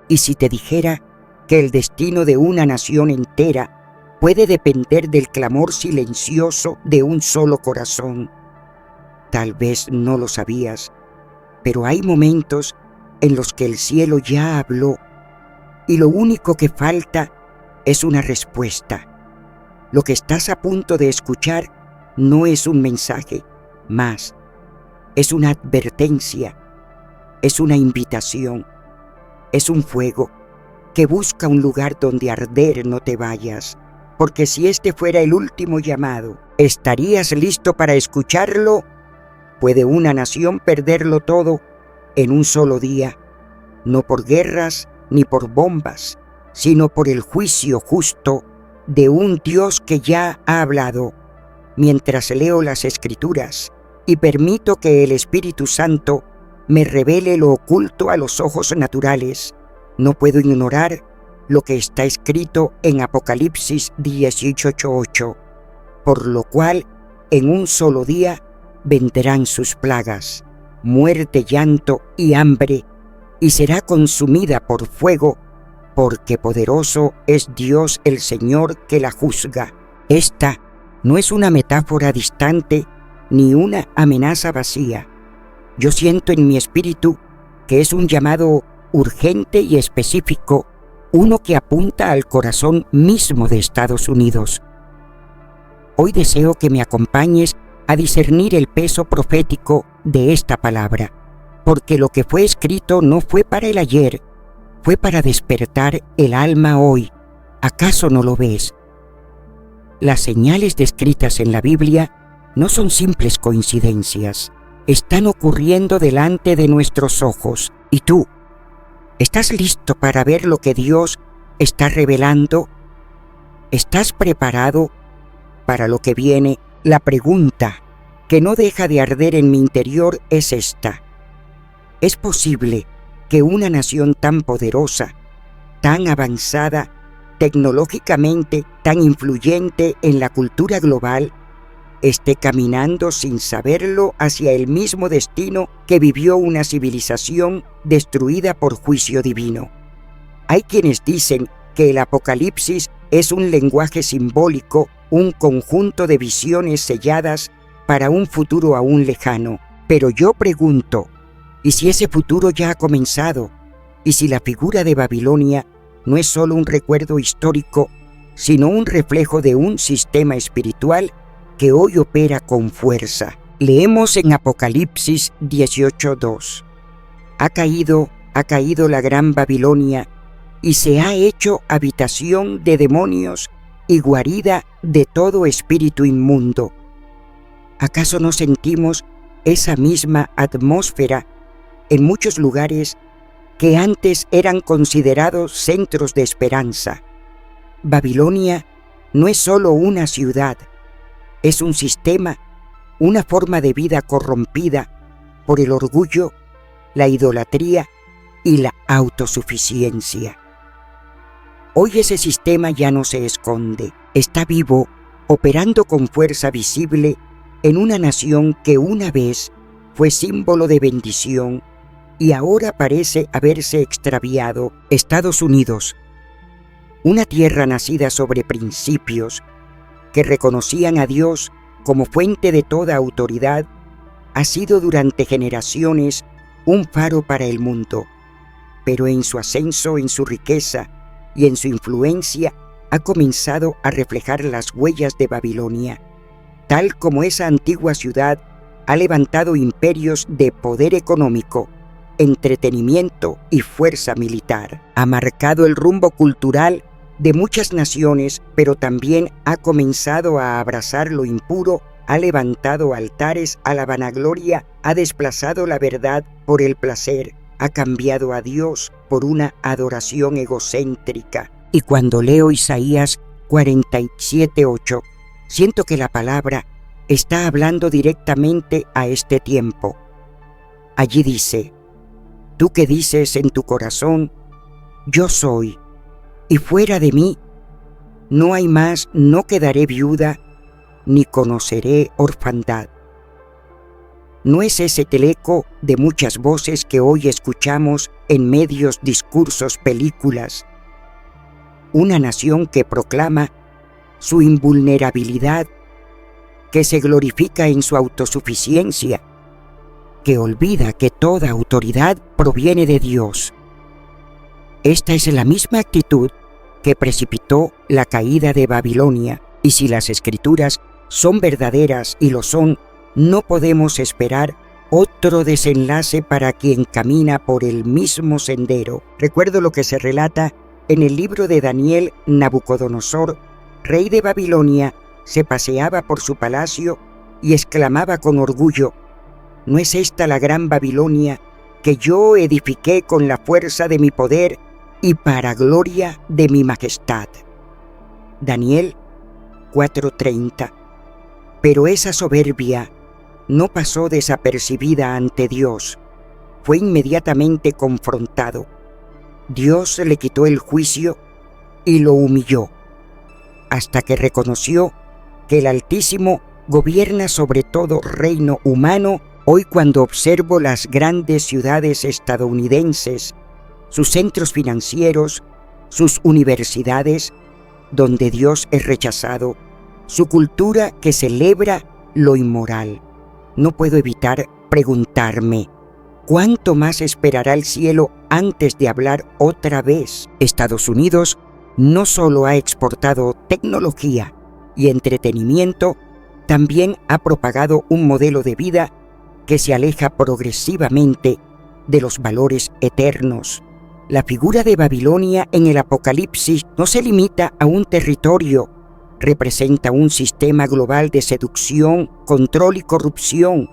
¿Y si te dijera que el destino de una nación entera puede depender del clamor silencioso de un solo corazón? Tal vez no lo sabías, pero hay momentos en los que el cielo ya habló y lo único que falta es una respuesta. Lo que estás a punto de escuchar no es un mensaje más, es una advertencia, es una invitación, es un fuego que busca un lugar donde arder. No te vayas, porque si este fuera el último llamado, ¿estarías listo para escucharlo? ¿Puede una nación perderlo todo en un solo día? No por guerras ni por bombas, sino por el juicio justo de un Dios que ya ha hablado. Mientras leo las Escrituras y permito que el Espíritu Santo me revele lo oculto a los ojos naturales, no puedo ignorar lo que está escrito en Apocalipsis 18:8, por lo cual en un solo día vendrán sus plagas, muerte, llanto y hambre, y será consumida por fuego, porque poderoso es Dios el Señor que la juzga. Esta no es una metáfora distante ni una amenaza vacía. Yo siento en mi espíritu que es un llamado urgente y específico, uno que apunta al corazón mismo de Estados Unidos. Hoy deseo que me acompañes a discernir el peso profético de esta palabra, porque lo que fue escrito no fue para el ayer, fue para despertar el alma hoy. ¿Acaso no lo ves? Las señales descritas en la Biblia no son simples coincidencias, están ocurriendo delante de nuestros ojos. ¿Y tú? ¿Estás listo para ver lo que Dios está revelando? ¿Estás preparado para lo que viene? La pregunta que no deja de arder en mi interior es esta: ¿es posible que una nación tan poderosa, tan avanzada, tecnológicamente tan influyente en la cultura global, esté caminando sin saberlo hacia el mismo destino que vivió una civilización destruida por juicio divino? Hay quienes dicen que el Apocalipsis es un lenguaje simbólico, un conjunto de visiones selladas para un futuro aún lejano. Pero yo pregunto, ¿y si ese futuro ya ha comenzado? ¿Y si la figura de Babilonia no es solo un recuerdo histórico, sino un reflejo de un sistema espiritual que hoy opera con fuerza? Leemos en Apocalipsis 18:2. Ha caído la gran Babilonia y se ha hecho habitación de demonios y guarida de todo espíritu inmundo. ¿Acaso no sentimos esa misma atmósfera en muchos lugares que antes eran considerados centros de esperanza? Babilonia no es solo una ciudad, es un sistema, una forma de vida corrompida por el orgullo, la idolatría y la autosuficiencia. Hoy ese sistema ya no se esconde, está vivo, operando con fuerza visible en una nación que una vez fue símbolo de bendición y ahora parece haberse extraviado. Estados Unidos, una tierra nacida sobre principios que reconocían a Dios como fuente de toda autoridad, ha sido durante generaciones un faro para el mundo, pero en su ascenso, en su riqueza y en su influencia ha comenzado a reflejar las huellas de Babilonia, tal como esa antigua ciudad ha levantado imperios de poder económico, entretenimiento y fuerza militar. Ha marcado el rumbo cultural de muchas naciones, pero también ha comenzado a abrazar lo impuro, ha levantado altares a la vanagloria, ha desplazado la verdad por el placer, ha cambiado a Dios por una adoración egocéntrica. Y cuando leo Isaías 47:8, siento que la palabra está hablando directamente a este tiempo. Allí dice: tú que dices en tu corazón, yo soy, y fuera de mí no hay más, no quedaré viuda, ni conoceré orfandad. No es ese el eco de muchas voces que hoy escuchamos en medios, discursos, películas. Una nación que proclama su invulnerabilidad, que se glorifica en su autosuficiencia, que olvida que toda autoridad proviene de Dios. Esta es la misma actitud que precipitó la caída de Babilonia, y si las Escrituras son verdaderas y lo son, no podemos esperar otro desenlace para quien camina por el mismo sendero. Recuerdo lo que se relata en el libro de Daniel. Nabucodonosor, rey de Babilonia, se paseaba por su palacio y exclamaba con orgullo: ¿no es esta la gran Babilonia que yo edifiqué con la fuerza de mi poder y para gloria de mi majestad? Daniel 4:30. Pero esa soberbia no pasó desapercibida ante Dios. Fue inmediatamente confrontado. Dios le quitó el juicio y lo humilló, hasta que reconoció que el Altísimo gobierna sobre todo reino humano. Hoy, cuando observo las grandes ciudades estadounidenses, sus centros financieros, sus universidades, donde Dios es rechazado, su cultura que celebra lo inmoral, no puedo evitar preguntarme: ¿cuánto más esperará el cielo antes de hablar otra vez? Estados Unidos no solo ha exportado tecnología y entretenimiento, también ha propagado un modelo de vida que se aleja progresivamente de los valores eternos. La figura de Babilonia en el Apocalipsis no se limita a un territorio, representa un sistema global de seducción, control y corrupción.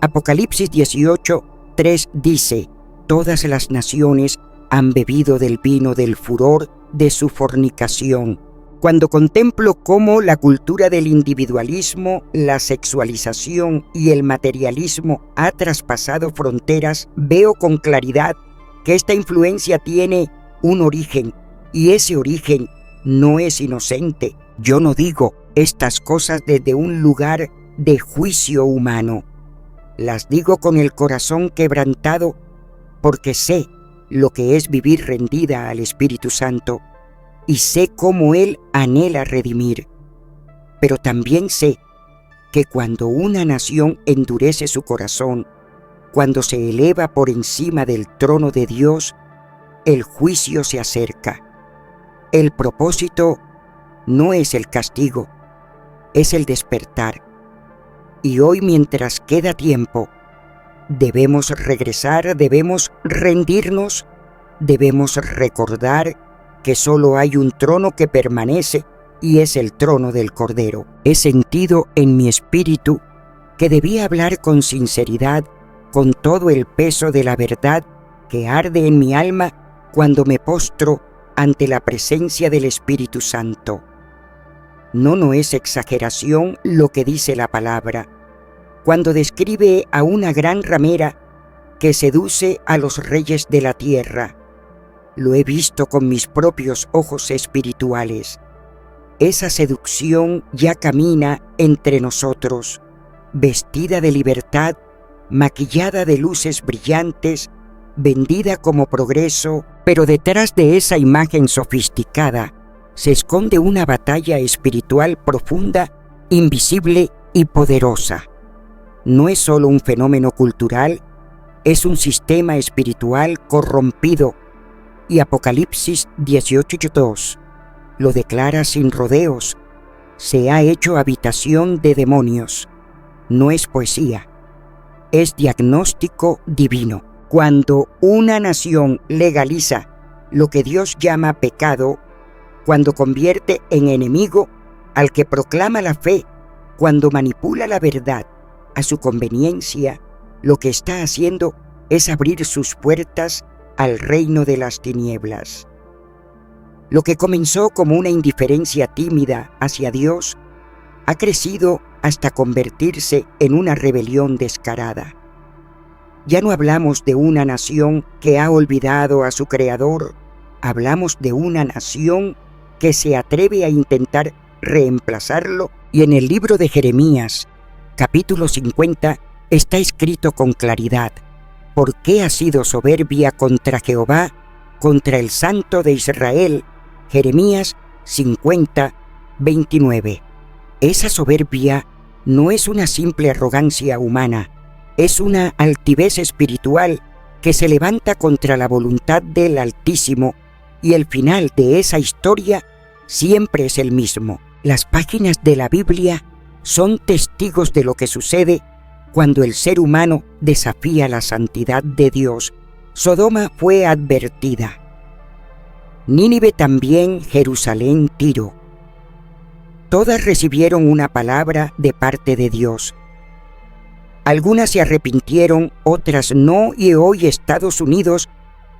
Apocalipsis 18:3 dice: todas las naciones han bebido del vino del furor de su fornicación. Cuando contemplo cómo la cultura del individualismo, la sexualización y el materialismo ha traspasado fronteras, veo con claridad que esta influencia tiene un origen, y ese origen no es inocente. Yo no digo estas cosas desde un lugar de juicio humano. Las digo con el corazón quebrantado, porque sé lo que es vivir rendida al Espíritu Santo, y sé cómo Él anhela redimir. Pero también sé que cuando una nación endurece su corazón, cuando se eleva por encima del trono de Dios, el juicio se acerca. El propósito no es el castigo, es el despertar. Y hoy, mientras queda tiempo, debemos regresar, debemos rendirnos, debemos recordar que solo hay un trono que permanece y es el trono del Cordero. He sentido en mi espíritu que debía hablar con sinceridad, con todo el peso de la verdad que arde en mi alma cuando me postro ante la presencia del Espíritu Santo. No es exageración lo que dice la palabra cuando describe a una gran ramera que seduce a los reyes de la tierra. Lo he visto con mis propios ojos espirituales. Esa seducción ya camina entre nosotros, vestida de libertad, maquillada de luces brillantes, vendida como progreso, pero detrás de esa imagen sofisticada se esconde una batalla espiritual profunda, invisible y poderosa. No es solo un fenómeno cultural, es un sistema espiritual corrompido, y Apocalipsis 18:2 lo declara sin rodeos: se ha hecho habitación de demonios. No es poesía, es diagnóstico divino. Cuando una nación legaliza lo que Dios llama pecado, cuando convierte en enemigo al que proclama la fe, cuando manipula la verdad a su conveniencia, lo que está haciendo es abrir sus puertas al reino de las tinieblas. Lo que comenzó como una indiferencia tímida hacia Dios ha crecido hasta convertirse en una rebelión descarada. Ya no hablamos de una nación que ha olvidado a su Creador, hablamos de una nación que se atreve a intentar reemplazarlo, y en el libro de Jeremías, capítulo 50, está escrito con claridad: ¿por qué has sido soberbia contra Jehová, contra el Santo de Israel? Jeremías 50, 29. Esa soberbia no es una simple arrogancia humana, es una altivez espiritual que se levanta contra la voluntad del Altísimo, y el final de esa historia siempre es el mismo. Las páginas de la Biblia son testigos de lo que sucede cuando el ser humano desafía la santidad de Dios. Sodoma fue advertida. Nínive también, Jerusalén, Tiro. Todas recibieron una palabra de parte de Dios. Algunas se arrepintieron, otras no, y hoy Estados Unidos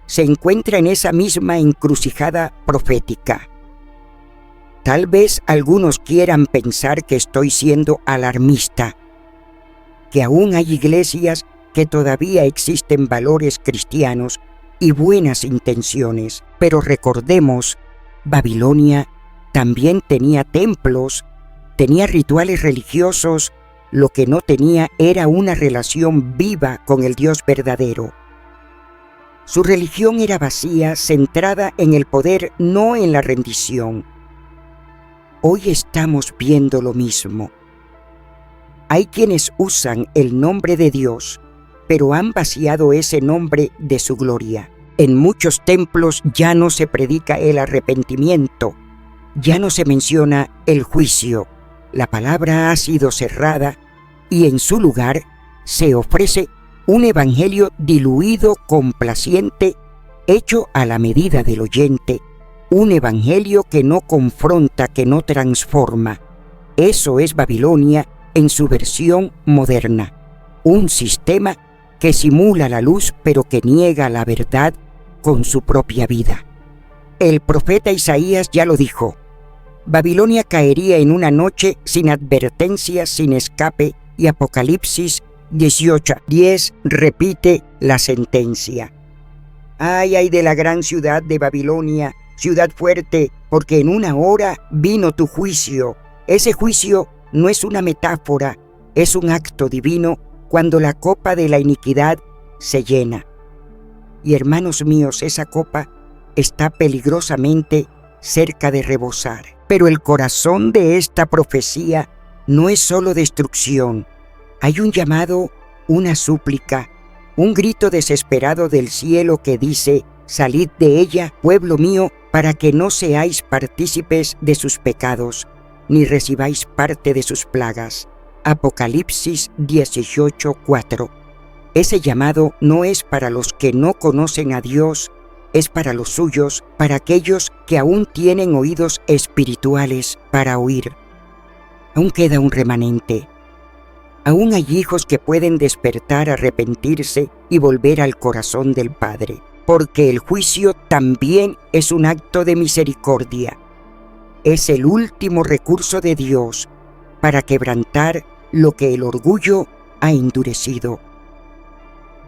se encuentra en esa misma encrucijada profética. Tal vez algunos quieran pensar que estoy siendo alarmista, que aún hay iglesias que todavía existen valores cristianos y buenas intenciones, pero recordemos, Babilonia también tenía templos, tenía rituales religiosos, lo que no tenía era una relación viva con el Dios verdadero. Su religión era vacía, centrada en el poder, no en la rendición. Hoy estamos viendo lo mismo. Hay quienes usan el nombre de Dios, pero han vaciado ese nombre de su gloria. En muchos templos ya no se predica el arrepentimiento, ya no se menciona el juicio. La palabra ha sido cerrada y en su lugar se ofrece un evangelio diluido, complaciente, hecho a la medida del oyente, un evangelio que no confronta, que no transforma. Eso es Babilonia en su versión moderna, un sistema que simula la luz pero que niega la verdad con su propia vida. El profeta Isaías ya lo dijo: Babilonia caería en una noche sin advertencia, sin escape, y Apocalipsis 18:10 repite la sentencia. Ay de la gran ciudad de Babilonia, ciudad fuerte, porque en una hora vino tu juicio. Ese juicio no es una metáfora, es un acto divino cuando la copa de la iniquidad se llena. Y hermanos míos, esa copa está peligrosamente cerca de rebosar. Pero el corazón de esta profecía no es solo destrucción. Hay un llamado, una súplica, un grito desesperado del cielo que dice: salid de ella, pueblo mío, para que no seáis partícipes de sus pecados, ni recibáis parte de sus plagas. Apocalipsis 18:4. Ese llamado no es para los que no conocen a Dios, es para los suyos, para aquellos que aún tienen oídos espirituales para oír. Aún queda un remanente. Aún hay hijos que pueden despertar, arrepentirse y volver al corazón del Padre, porque el juicio también es un acto de misericordia. Es el último recurso de Dios para quebrantar lo que el orgullo ha endurecido.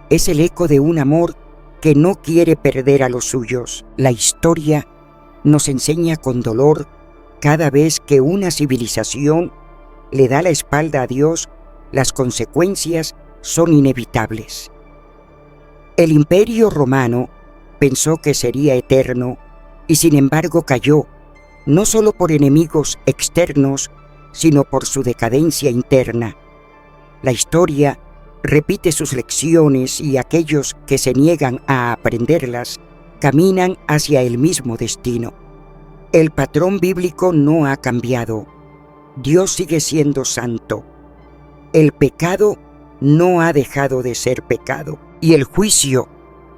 Es el eco de un amor que no quiere perder a los suyos. La historia nos enseña con dolor cada vez que una civilización le da la espalda a Dios, las consecuencias son inevitables. El Imperio Romano pensó que sería eterno y sin embargo cayó, no solo por enemigos externos, sino por su decadencia interna. La historia repite sus lecciones y aquellos que se niegan a aprenderlas caminan hacia el mismo destino. El patrón bíblico no ha cambiado. Dios sigue siendo santo. El pecado no ha dejado de ser pecado y el juicio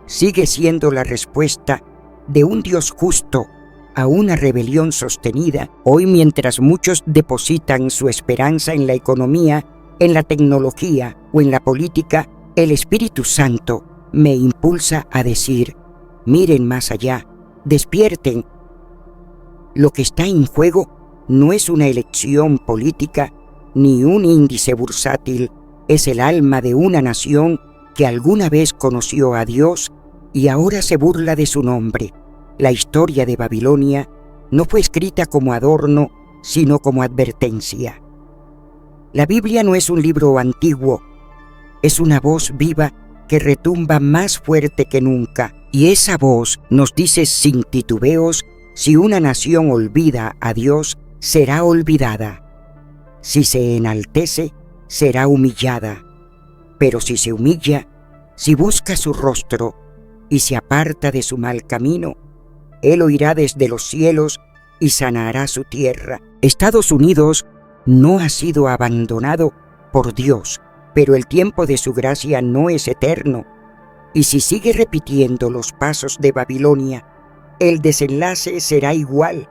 sigue siendo la respuesta de un Dios justo a una rebelión sostenida. Hoy, mientras muchos depositan su esperanza en la economía, en la tecnología o en la política, el Espíritu Santo me impulsa a decir: miren más allá, despierten. Lo que está en juego no es una elección política ni un índice bursátil, es el alma de una nación que alguna vez conoció a Dios y ahora se burla de su nombre. La historia de Babilonia no fue escrita como adorno, sino como advertencia. La Biblia no es un libro antiguo, es una voz viva que retumba más fuerte que nunca, y esa voz nos dice sin titubeos: si una nación olvida a Dios, será olvidada. Si se enaltece, será humillada. Pero si se humilla, si busca su rostro y se aparta de su mal camino, Él oirá desde los cielos y sanará su tierra. Estados Unidos no ha sido abandonado por Dios, pero el tiempo de su gracia no es eterno. Y si sigue repitiendo los pasos de Babilonia, el desenlace será igual,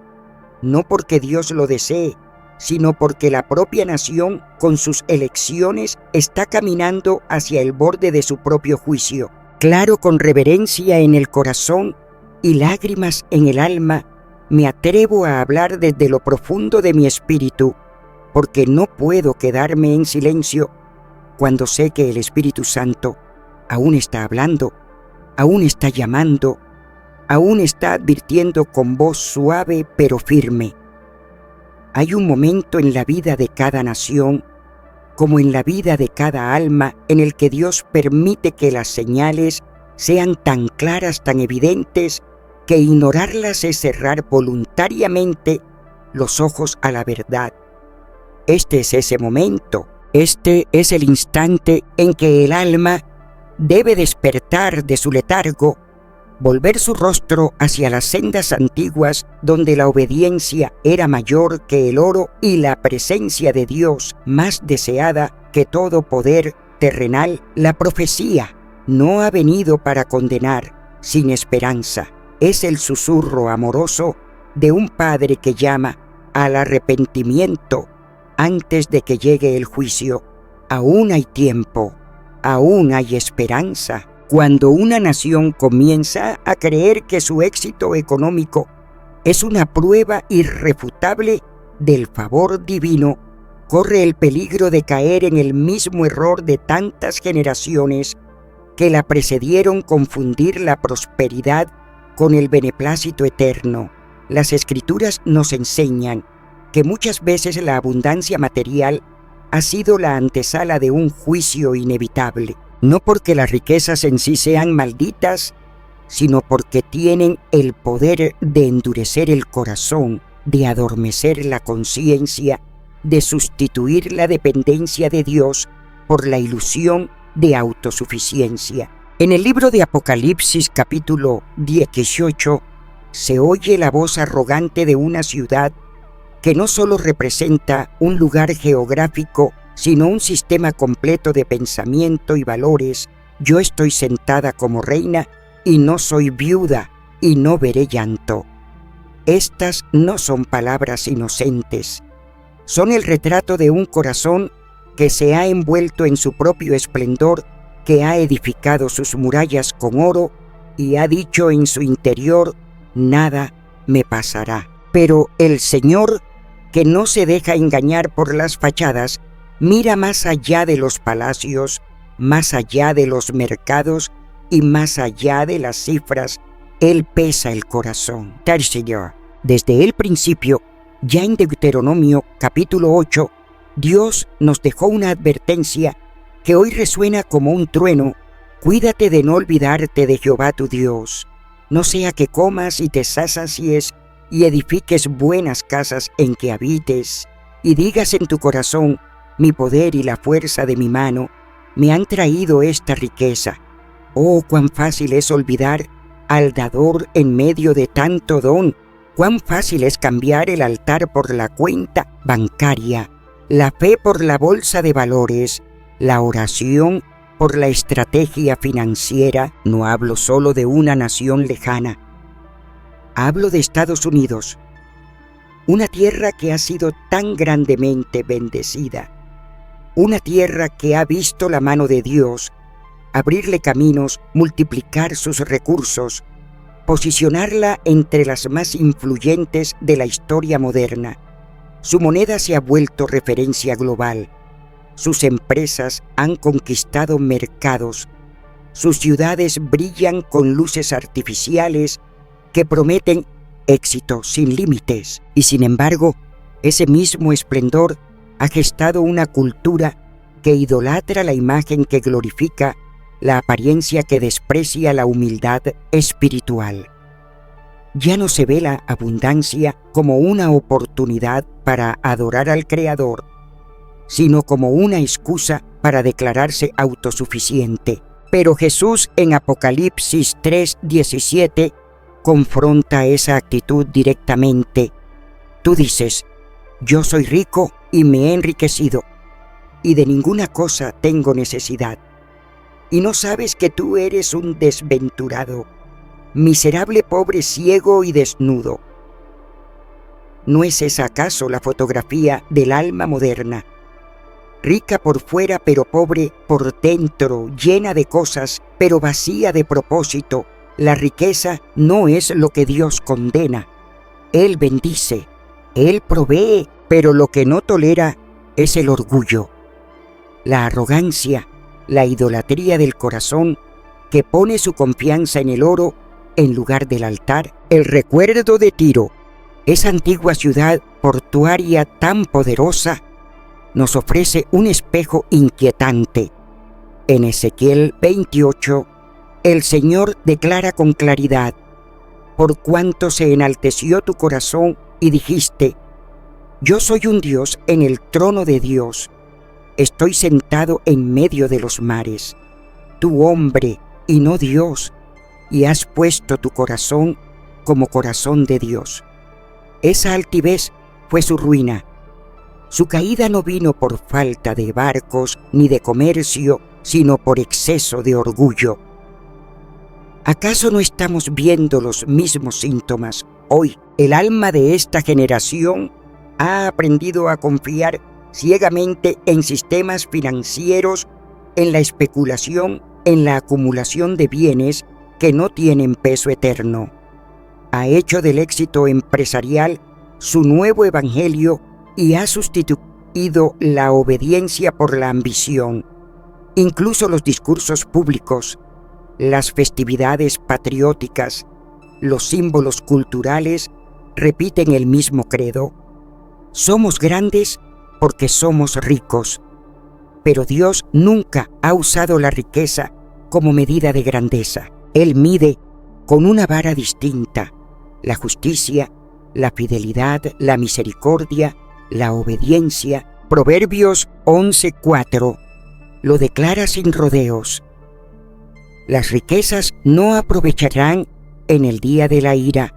no porque Dios lo desee, sino porque la propia nación, con sus elecciones, está caminando hacia el borde de su propio juicio. Claro, con reverencia en el corazón y lágrimas en el alma, me atrevo a hablar desde lo profundo de mi espíritu, porque no puedo quedarme en silencio cuando sé que el Espíritu Santo aún está hablando, aún está llamando, aún está advirtiendo con voz suave pero firme. Hay un momento en la vida de cada nación, como en la vida de cada alma, en el que Dios permite que las señales sean tan claras, tan evidentes, que ignorarlas es cerrar voluntariamente los ojos a la verdad. Este es ese momento, este es el instante en que el alma debe despertar de su letargo, volver su rostro hacia las sendas antiguas donde la obediencia era mayor que el oro y la presencia de Dios más deseada que todo poder terrenal. La profecía no ha venido para condenar sin esperanza. Es el susurro amoroso de un padre que llama al arrepentimiento antes de que llegue el juicio. Aún hay tiempo, aún hay esperanza. Cuando una nación comienza a creer que su éxito económico es una prueba irrefutable del favor divino, corre el peligro de caer en el mismo error de tantas generaciones que la precedieron: confundir la prosperidad con el beneplácito eterno. Las Escrituras nos enseñan que muchas veces la abundancia material ha sido la antesala de un juicio inevitable. No porque las riquezas en sí sean malditas, sino porque tienen el poder de endurecer el corazón, de adormecer la conciencia, de sustituir la dependencia de Dios por la ilusión de autosuficiencia. En el libro de Apocalipsis, capítulo 18, se oye la voz arrogante de una ciudad que no solo representa un lugar geográfico, sino un sistema completo de pensamiento y valores. Yo estoy sentada como reina y no soy viuda y no veré llanto. Estas no son palabras inocentes, son el retrato de un corazón que se ha envuelto en su propio esplendor, que ha edificado sus murallas con oro y ha dicho en su interior: nada me pasará. Pero el Señor, que no se deja engañar por las fachadas, mira más allá de los palacios, más allá de los mercados y más allá de las cifras. Él pesa el corazón. Tercero, desde el principio, ya en Deuteronomio capítulo 8, Dios nos dejó una advertencia que hoy resuena como un trueno: cuídate de no olvidarte de Jehová tu Dios, no sea que comas y te sacies y edifiques buenas casas en que habites, y digas en tu corazón: mi poder y la fuerza de mi mano me han traído esta riqueza. Oh, cuán fácil es olvidar al dador en medio de tanto don. Cuán fácil es cambiar el altar por la cuenta bancaria, la fe por la bolsa de valores, la oración por la estrategia financiera. No hablo solo de una nación lejana, hablo de Estados Unidos, una tierra que ha sido tan grandemente bendecida, una tierra que ha visto la mano de Dios abrirle caminos, multiplicar sus recursos, posicionarla entre las más influyentes de la historia moderna. Su moneda se ha vuelto referencia global. Sus empresas han conquistado mercados. Sus ciudades brillan con luces artificiales que prometen éxito sin límites. Y sin embargo, ese mismo esplendor ha gestado una cultura que idolatra la imagen que glorifica la apariencia que desprecia la humildad espiritual. Ya no se ve la abundancia como una oportunidad para adorar al Creador, sino como una excusa para declararse autosuficiente. Pero Jesús en Apocalipsis 3:17 confronta esa actitud directamente. Tú dices, yo soy rico y me he enriquecido, y de ninguna cosa tengo necesidad. Y no sabes que tú eres un desventurado, miserable, pobre, ciego y desnudo. ¿No es esa acaso la fotografía del alma moderna? Rica por fuera pero pobre por dentro, llena de cosas pero vacía de propósito. La riqueza no es lo que Dios condena. Él bendice, Él provee, pero lo que no tolera es el orgullo, la arrogancia, la idolatría del corazón que pone su confianza en el oro en lugar del altar. El recuerdo de Tiro, esa antigua ciudad portuaria tan poderosa, nos ofrece un espejo inquietante. En Ezequiel 28, el Señor declara con claridad: por cuanto se enalteció tu corazón y dijiste, yo soy un Dios en el trono de Dios, estoy sentado en medio de los mares, tú hombre y no Dios, y has puesto tu corazón como corazón de Dios. Esa altivez fue su ruina. Su caída no vino por falta de barcos ni de comercio, sino por exceso de orgullo. ¿Acaso no estamos viendo los mismos síntomas hoy? El alma de esta generación ha aprendido a confiar ciegamente en sistemas financieros, en la especulación, en la acumulación de bienes que no tienen peso eterno. Ha hecho del éxito empresarial su nuevo evangelio y ha sustituido la obediencia por la ambición. Incluso los discursos públicos, las festividades patrióticas, los símbolos culturales repiten el mismo credo. Somos grandes porque somos ricos, pero Dios nunca ha usado la riqueza como medida de grandeza. Él mide con una vara distinta la justicia, la fidelidad, la misericordia, la obediencia. Proverbios 11:4 lo declara sin rodeos. Las riquezas no aprovecharán en el día de la ira,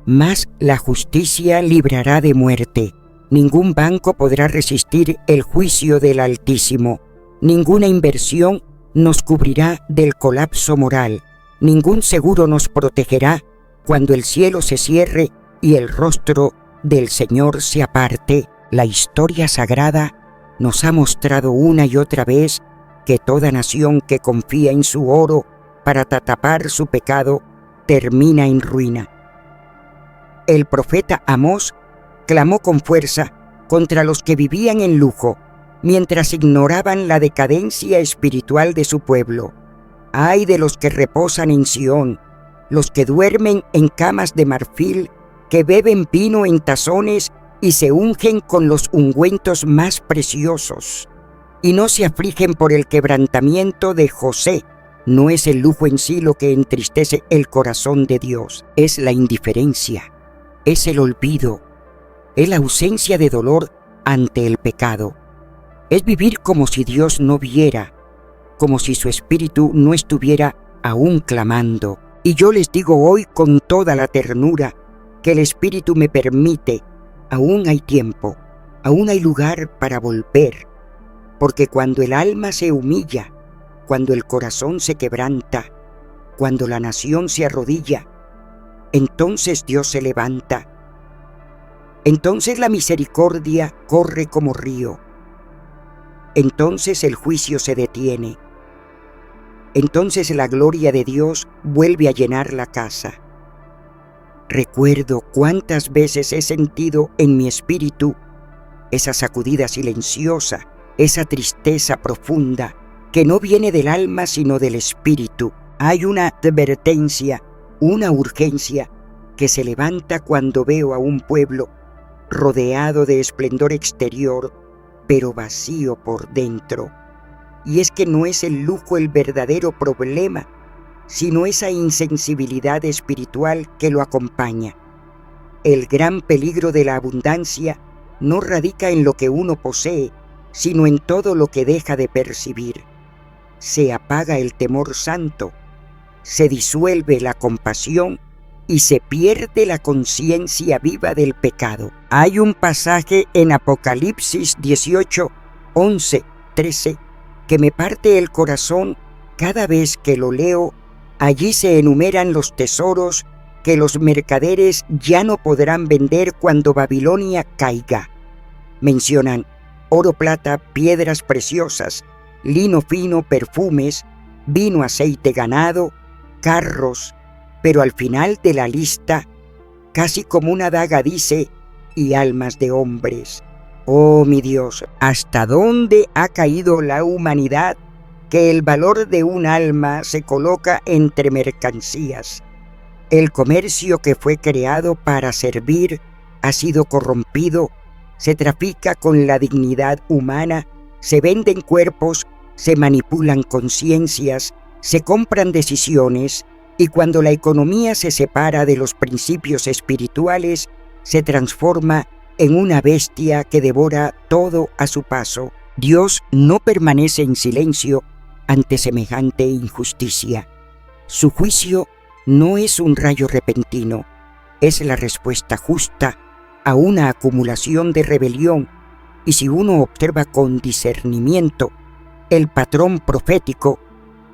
mas la justicia librará de muerte. Ningún banco podrá resistir el juicio del Altísimo. Ninguna inversión nos cubrirá del colapso moral. Ningún seguro nos protegerá cuando el cielo se cierre y el rostro del Señor se aparte. La historia sagrada nos ha mostrado una y otra vez que toda nación que confía en su oro para tapar su pecado termina en ruina. El profeta Amós clamó con fuerza contra los que vivían en lujo, mientras ignoraban la decadencia espiritual de su pueblo. ¡Ay de los que reposan en Sión, los que duermen en camas de marfil, que beben vino en tazones y se ungen con los ungüentos más preciosos, y no se afligen por el quebrantamiento de José! No es el lujo en sí lo que entristece el corazón de Dios, es la indiferencia, es el olvido, es la ausencia de dolor ante el pecado. Es vivir como si Dios no viera, como si su espíritu no estuviera aún clamando. Y yo les digo hoy con toda la ternura que el Espíritu me permite, aún hay tiempo, aún hay lugar para volver, porque cuando el alma se humilla, cuando el corazón se quebranta, cuando la nación se arrodilla, entonces Dios se levanta. Entonces la misericordia corre como río. Entonces el juicio se detiene. Entonces la gloria de Dios vuelve a llenar la casa. Recuerdo cuántas veces he sentido en mi espíritu esa sacudida silenciosa, esa tristeza profunda que no viene del alma sino del espíritu. Hay una advertencia, una urgencia que se levanta cuando veo a un pueblo rodeado de esplendor exterior, pero vacío por dentro. Y es que no es el lujo el verdadero problema, sino esa insensibilidad espiritual que lo acompaña. El gran peligro de la abundancia no radica en lo que uno posee, sino en todo lo que deja de percibir. Se apaga el temor santo, se disuelve la compasión y se pierde la conciencia viva del pecado. Hay un pasaje en Apocalipsis 18, 11, 13 que me parte el corazón cada vez que lo leo. Allí se enumeran los tesoros que los mercaderes ya no podrán vender cuando Babilonia caiga. Mencionan oro, plata, piedras preciosas, lino fino, perfumes, vino, aceite, ganado, carros, pero al final de la lista, casi como una daga dice, y almas de hombres. Oh mi Dios, ¿hasta dónde ha caído la humanidad que el valor de un alma se coloca entre mercancías? El comercio que fue creado para servir ha sido corrompido, se trafica con la dignidad humana, se venden cuerpos, se manipulan conciencias, se compran decisiones, y cuando la economía se separa de los principios espirituales, se transforma en una bestia que devora todo a su paso. Dios no permanece en silencio ante semejante injusticia. Su juicio no es un rayo repentino, es la respuesta justa a una acumulación de rebelión, y si uno observa con discernimiento el patrón profético,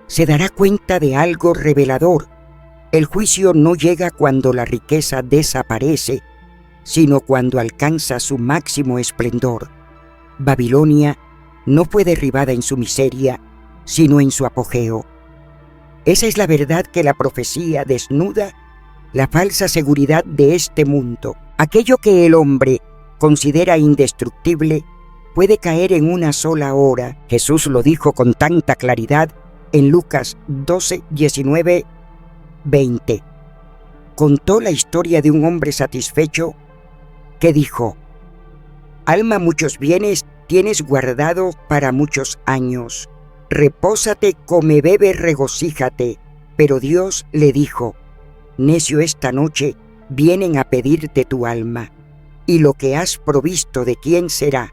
se dará cuenta de algo revelador. El juicio no llega cuando la riqueza desaparece, sino cuando alcanza su máximo esplendor. Babilonia no fue derribada en su miseria, sino en su apogeo. Esa es la verdad que la profecía desnuda, la falsa seguridad de este mundo. Aquello que el hombre considera indestructible puede caer en una sola hora. Jesús lo dijo con tanta claridad en Lucas 12, 19, 20. Contó la historia de un hombre satisfecho que dijo: «Alma, muchos bienes tienes guardado para muchos años. Repósate, come, bebe, regocíjate». Pero Dios le dijo: «Necio, esta noche vienen a pedirte tu alma, y lo que has provisto, ¿de quién será?».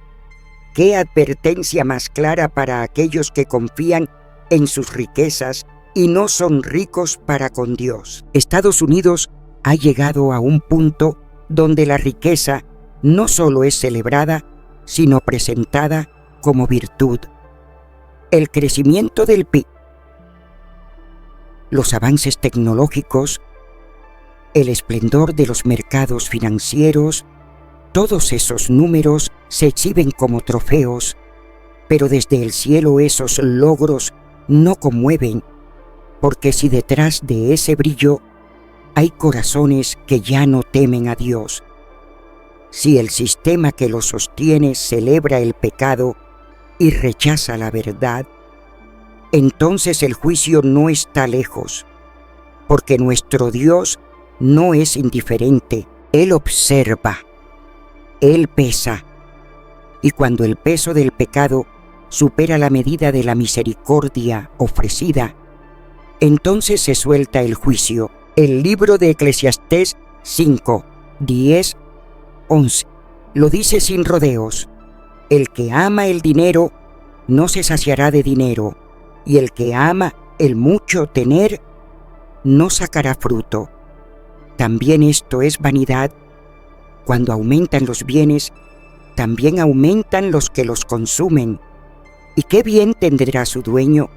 ¿Qué advertencia más clara para aquellos que confían en sus riquezas y no son ricos para con Dios? Estados Unidos ha llegado a un punto donde la riqueza no solo es celebrada, sino presentada como virtud. El crecimiento del PIB, los avances tecnológicos, el esplendor de los mercados financieros, todos esos números se exhiben como trofeos, pero desde el cielo esos logros no conmueven, porque si detrás de ese brillo hay corazones que ya no temen a Dios, si el sistema que los sostiene celebra el pecado y rechaza la verdad, entonces el juicio no está lejos, porque nuestro Dios no es indiferente. Él observa, Él pesa, y cuando el peso del pecado supera la medida de la misericordia ofrecida, entonces se suelta el juicio. El libro de Eclesiastés 5, 10, 11 lo dice sin rodeos: «El que ama el dinero no se saciará de dinero, y el que ama el mucho tener no sacará fruto». También esto es vanidad. Cuando aumentan los bienes, también aumentan los que los consumen. ¿Y qué bien tendrá su dueño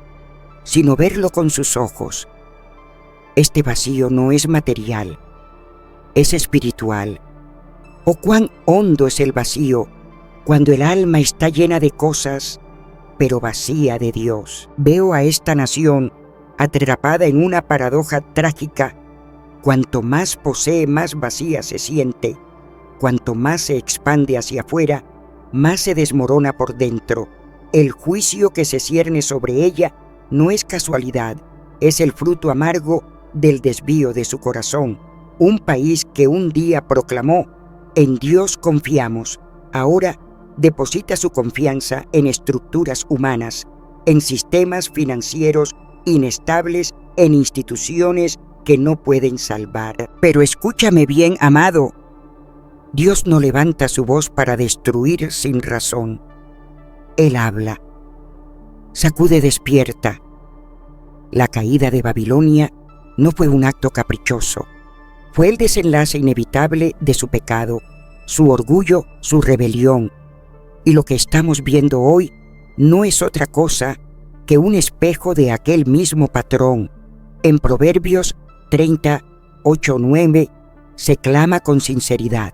sino verlo con sus ojos? Este vacío no es material, es espiritual. Oh, cuán hondo es el vacío cuando el alma está llena de cosas, pero vacía de Dios. Veo a esta nación atrapada en una paradoja trágica. Cuanto más posee, más vacía se siente. Cuanto más se expande hacia afuera, más se desmorona por dentro. El juicio que se cierne sobre ella no es casualidad, es el fruto amargo del desvío de su corazón. Un país que un día proclamó: «En Dios confiamos», ahora deposita su confianza en estructuras humanas, en sistemas financieros inestables, en instituciones que no pueden salvar. Pero escúchame bien, amado. Dios no levanta su voz para destruir sin razón. Él habla. Sacude despierta. La caída de Babilonia no fue un acto caprichoso. Fue el desenlace inevitable de su pecado, su orgullo, su rebelión. Y lo que estamos viendo hoy no es otra cosa que un espejo de aquel mismo patrón. En Proverbios 30:8-9 se clama con sinceridad: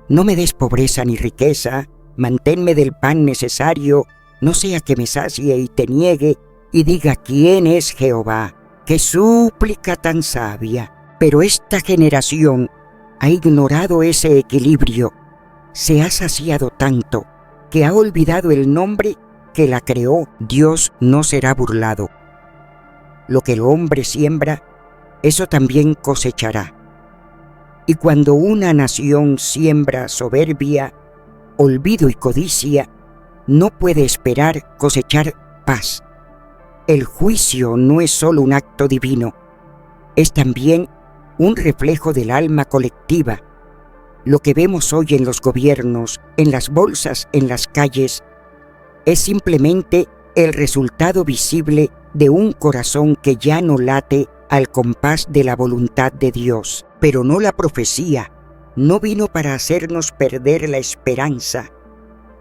no me des pobreza ni riqueza, manténme del pan necesario, no sea que me sacie y te niegue y diga ¿quién es Jehová? ¡Qué súplica tan sabia! Pero esta generación ha ignorado ese equilibrio, se ha saciado tanto que ha olvidado el nombre que la creó. Dios no será burlado. Lo que el hombre siembra, eso también cosechará. Y cuando una nación siembra soberbia, olvido y codicia, no puede esperar cosechar paz. El juicio no es solo un acto divino, es también un reflejo del alma colectiva. Lo que vemos hoy en los gobiernos, en las bolsas, en las calles, es simplemente el resultado visible de un corazón que ya no late al compás de la voluntad de Dios. Pero no la profecía, no vino para hacernos perder la esperanza,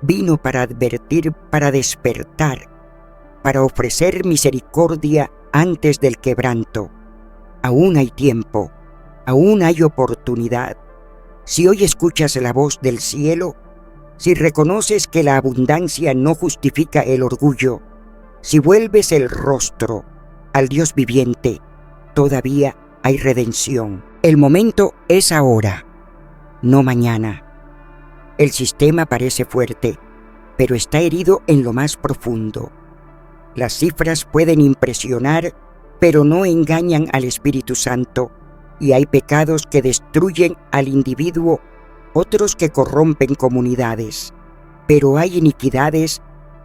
vino para advertir, para despertar, para ofrecer misericordia antes del quebranto. Aún hay tiempo, aún hay oportunidad. Si hoy escuchas la voz del cielo, si reconoces que la abundancia no justifica el orgullo, si vuelves el rostro al Dios viviente, todavía hay redención. El momento es ahora, no mañana. El sistema parece fuerte, pero está herido en lo más profundo. Las cifras pueden impresionar, pero no engañan al Espíritu Santo, y hay pecados que destruyen al individuo, otros que corrompen comunidades. Pero hay iniquidades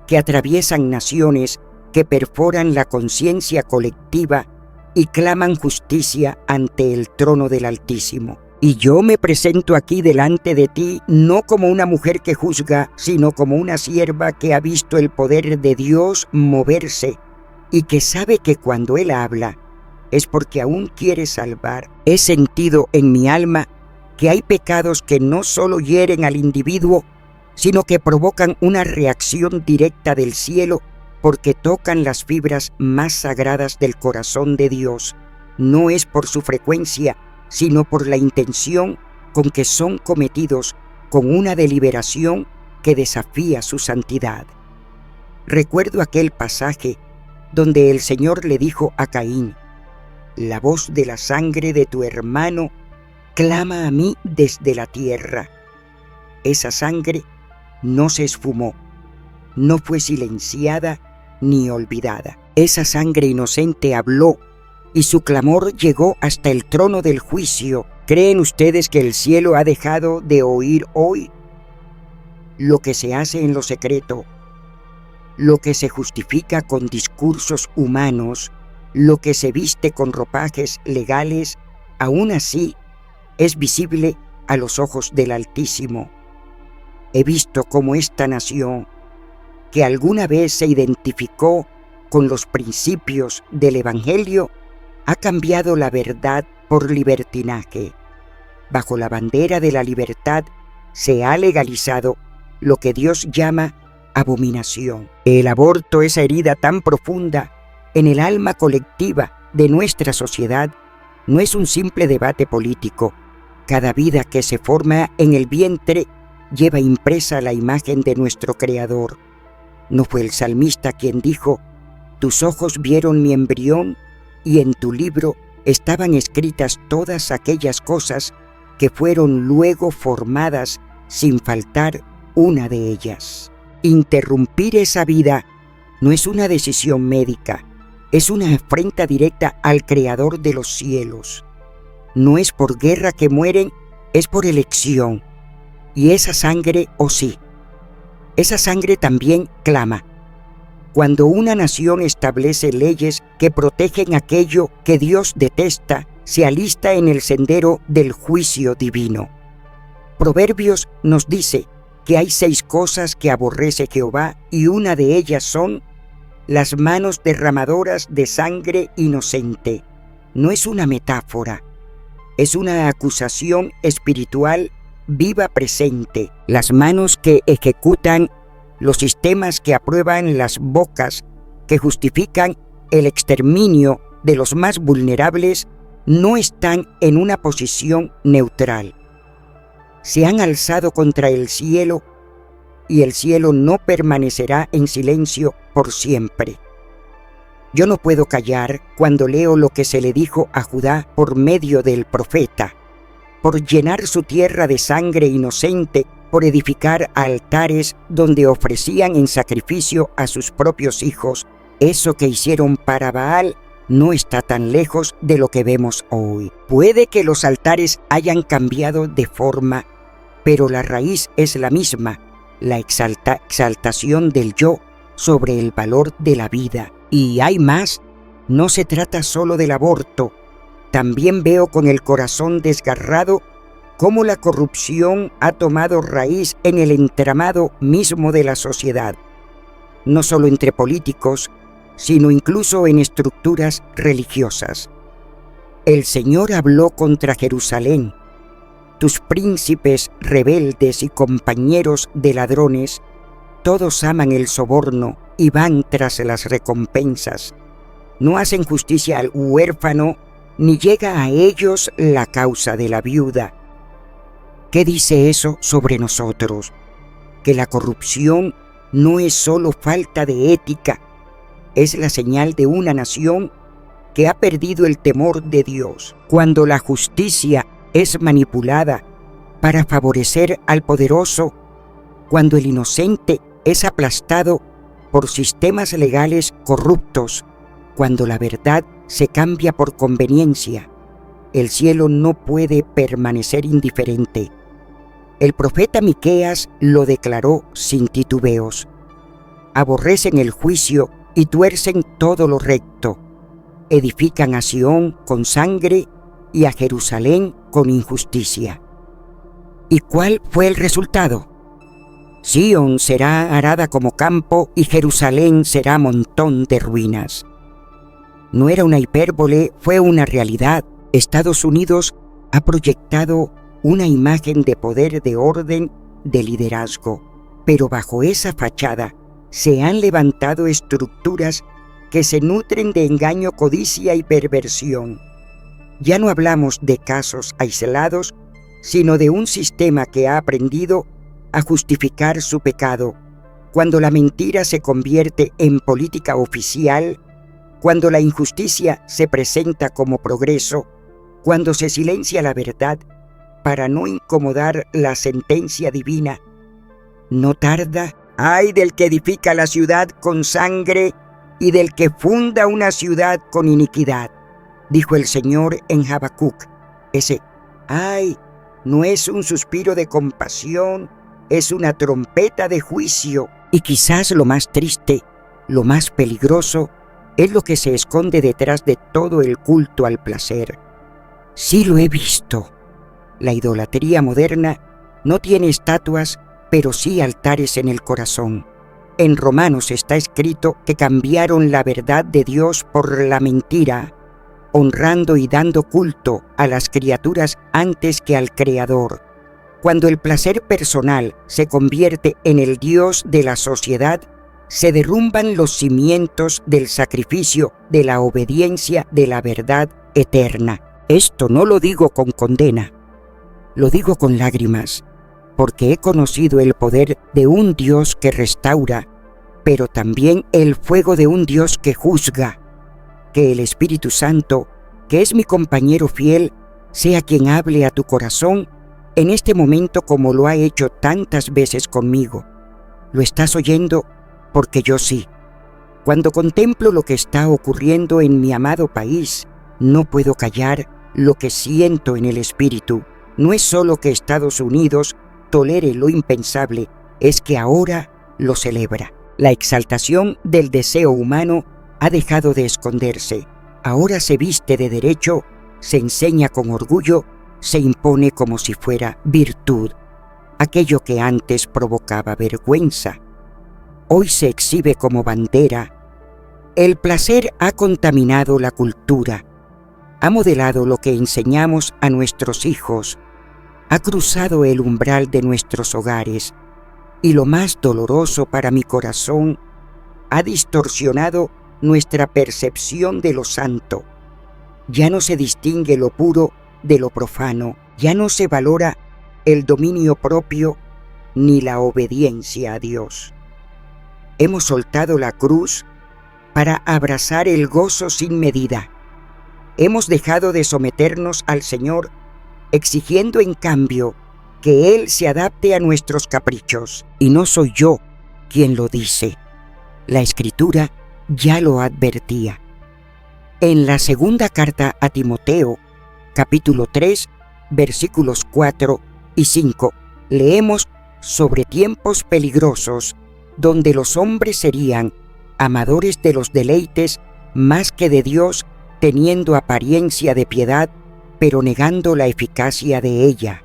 que atraviesan naciones, que perforan la conciencia colectiva y claman justicia ante el trono del Altísimo. Y yo me presento aquí delante de ti no como una mujer que juzga, sino como una sierva que ha visto el poder de Dios moverse y que sabe que cuando Él habla es porque aún quiere salvar. He sentido en mi alma que hay pecados que no solo hieren al individuo, sino que provocan una reacción directa del cielo porque tocan las fibras más sagradas del corazón de Dios. No es por su frecuencia, sino por la intención con que son cometidos, con una deliberación que desafía su santidad. Recuerdo aquel pasaje donde el Señor le dijo a Caín: la voz de la sangre de tu hermano clama a mí desde la tierra. Esa sangre no se esfumó, no fue silenciada ni olvidada. Esa sangre inocente habló y su clamor llegó hasta el trono del juicio. ¿Creen ustedes que el cielo ha dejado de oír hoy? Lo que se hace en lo secreto, lo que se justifica con discursos humanos, lo que se viste con ropajes legales, aún así es visible a los ojos del Altísimo. He visto cómo esta nación, que alguna vez se identificó con los principios del Evangelio, ha cambiado la verdad por libertinaje. Bajo la bandera de la libertad se ha legalizado lo que Dios llama abominación. El aborto, esa herida tan profunda en el alma colectiva de nuestra sociedad, no es un simple debate político. Cada vida que se forma en el vientre lleva impresa la imagen de nuestro Creador. ¿No fue el salmista quien dijo: tus ojos vieron mi embrión y en tu libro estaban escritas todas aquellas cosas que fueron luego formadas sin faltar una de ellas? Interrumpir esa vida no es una decisión médica, es una afrenta directa al Creador de los cielos. No es por guerra que mueren, es por elección. Y esa sangre, oh sí, esa sangre también clama. Cuando una nación establece leyes que protegen aquello que Dios detesta, se alista en el sendero del juicio divino. Proverbios nos dice que hay 6 cosas que aborrece Jehová, y una de ellas son las manos derramadoras de sangre inocente. No es una metáfora, es una acusación espiritual viva presente. Las manos que ejecutan los sistemas que aprueban las bocas, que justifican el exterminio de los más vulnerables, no están en una posición neutral. Se han alzado contra el cielo, y el cielo no permanecerá en silencio por siempre. Yo no puedo callar cuando leo lo que se le dijo a Judá por medio del profeta. Por llenar su tierra de sangre inocente, por edificar altares donde ofrecían en sacrificio a sus propios hijos, eso que hicieron para Baal no está tan lejos de lo que vemos hoy. Puede que los altares hayan cambiado de forma, pero la raíz es la misma, la exaltación del yo sobre el valor de la vida. Y hay más, no se trata solo del aborto. También veo con el corazón desgarrado cómo la corrupción ha tomado raíz en el entramado mismo de la sociedad, no solo entre políticos, sino incluso en estructuras religiosas. El Señor habló contra Jerusalén. Tus príncipes rebeldes y compañeros de ladrones, todos aman el soborno y van tras las recompensas. No hacen justicia al huérfano, ni llega a ellos la causa de la viuda. ¿Qué dice eso sobre nosotros? Que la corrupción no es solo falta de ética, es la señal de una nación que ha perdido el temor de Dios. Cuando la justicia es manipulada para favorecer al poderoso, cuando el inocente es aplastado por sistemas legales corruptos, cuando la verdad se cambia por conveniencia, el cielo no puede permanecer indiferente. El profeta Miqueas lo declaró sin titubeos. Aborrecen el juicio y tuercen todo lo recto. Edifican a Sión con sangre y a Jerusalén con injusticia. ¿Y cuál fue el resultado? Sión será arada como campo y Jerusalén será montón de ruinas. No era una hipérbole, fue una realidad. Estados Unidos ha proyectado una imagen de poder, de orden, de liderazgo, pero bajo esa fachada se han levantado estructuras que se nutren de engaño, codicia y perversión. Ya no hablamos de casos aislados, sino de un sistema que ha aprendido a justificar su pecado. Cuando la mentira se convierte en política oficial, cuando la injusticia se presenta como progreso, cuando se silencia la verdad para no incomodar la sentencia divina, no tarda, ay del que edifica la ciudad con sangre y del que funda una ciudad con iniquidad, dijo el Señor en Habacuc. Ese ay no es un suspiro de compasión, es una trompeta de juicio. Y quizás lo más triste, lo más peligroso, es lo que se esconde detrás de todo el culto al placer. Sí lo he visto. La idolatría moderna no tiene estatuas, pero sí altares en el corazón. En Romanos está escrito que cambiaron la verdad de Dios por la mentira, honrando y dando culto a las criaturas antes que al Creador. Cuando el placer personal se convierte en el Dios de la sociedad, se derrumban los cimientos del sacrificio, de la obediencia, de la verdad eterna. Esto no lo digo con condena, lo digo con lágrimas, porque he conocido el poder de un Dios que restaura, pero también el fuego de un Dios que juzga. Que el Espíritu Santo, que es mi compañero fiel, sea quien hable a tu corazón en este momento como lo ha hecho tantas veces conmigo. ¿Lo estás oyendo? Porque yo sí. Cuando contemplo lo que está ocurriendo en mi amado país, no puedo callar lo que siento en el espíritu. No es solo que Estados Unidos tolere lo impensable, es que ahora lo celebra. La exaltación del deseo humano ha dejado de esconderse. Ahora se viste de derecho, se enseña con orgullo, se impone como si fuera virtud. Aquello que antes provocaba vergüenza, hoy se exhibe como bandera. El placer ha contaminado la cultura, ha modelado lo que enseñamos a nuestros hijos, ha cruzado el umbral de nuestros hogares y, lo más doloroso para mi corazón, ha distorsionado nuestra percepción de lo santo. Ya no se distingue lo puro de lo profano, ya no se valora el dominio propio ni la obediencia a Dios. Hemos soltado la cruz para abrazar el gozo sin medida. Hemos dejado de someternos al Señor, exigiendo en cambio que Él se adapte a nuestros caprichos. Y no soy yo quien lo dice. La Escritura ya lo advertía. En la segunda carta a Timoteo, capítulo 3, versículos 4 y 5, leemos sobre tiempos peligrosos donde los hombres serían amadores de los deleites más que de Dios, teniendo apariencia de piedad, pero negando la eficacia de ella.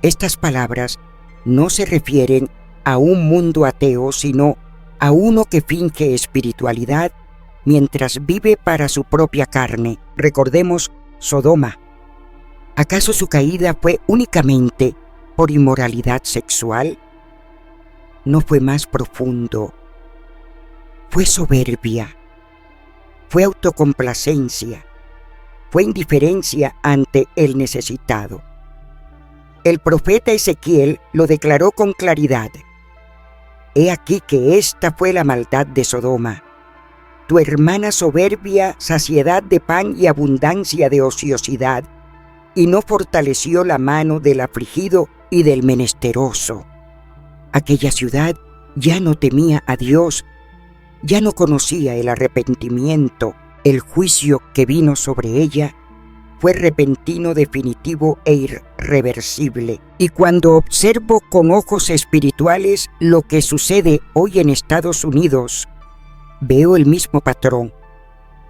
Estas palabras no se refieren a un mundo ateo, sino a uno que finge espiritualidad mientras vive para su propia carne. Recordemos Sodoma. ¿Acaso su caída fue únicamente por inmoralidad sexual? No, fue más profundo. Fue soberbia, fue autocomplacencia, fue indiferencia ante el necesitado. El profeta Ezequiel lo declaró con claridad. He aquí que esta fue la maldad de Sodoma. Tu hermana soberbia, saciedad de pan y abundancia de ociosidad, y no fortaleció la mano del afligido y del menesteroso. Aquella ciudad ya no temía a Dios, ya no conocía el arrepentimiento. El juicio que vino sobre ella fue repentino, definitivo e irreversible. Y cuando observo con ojos espirituales lo que sucede hoy en Estados Unidos, veo el mismo patrón.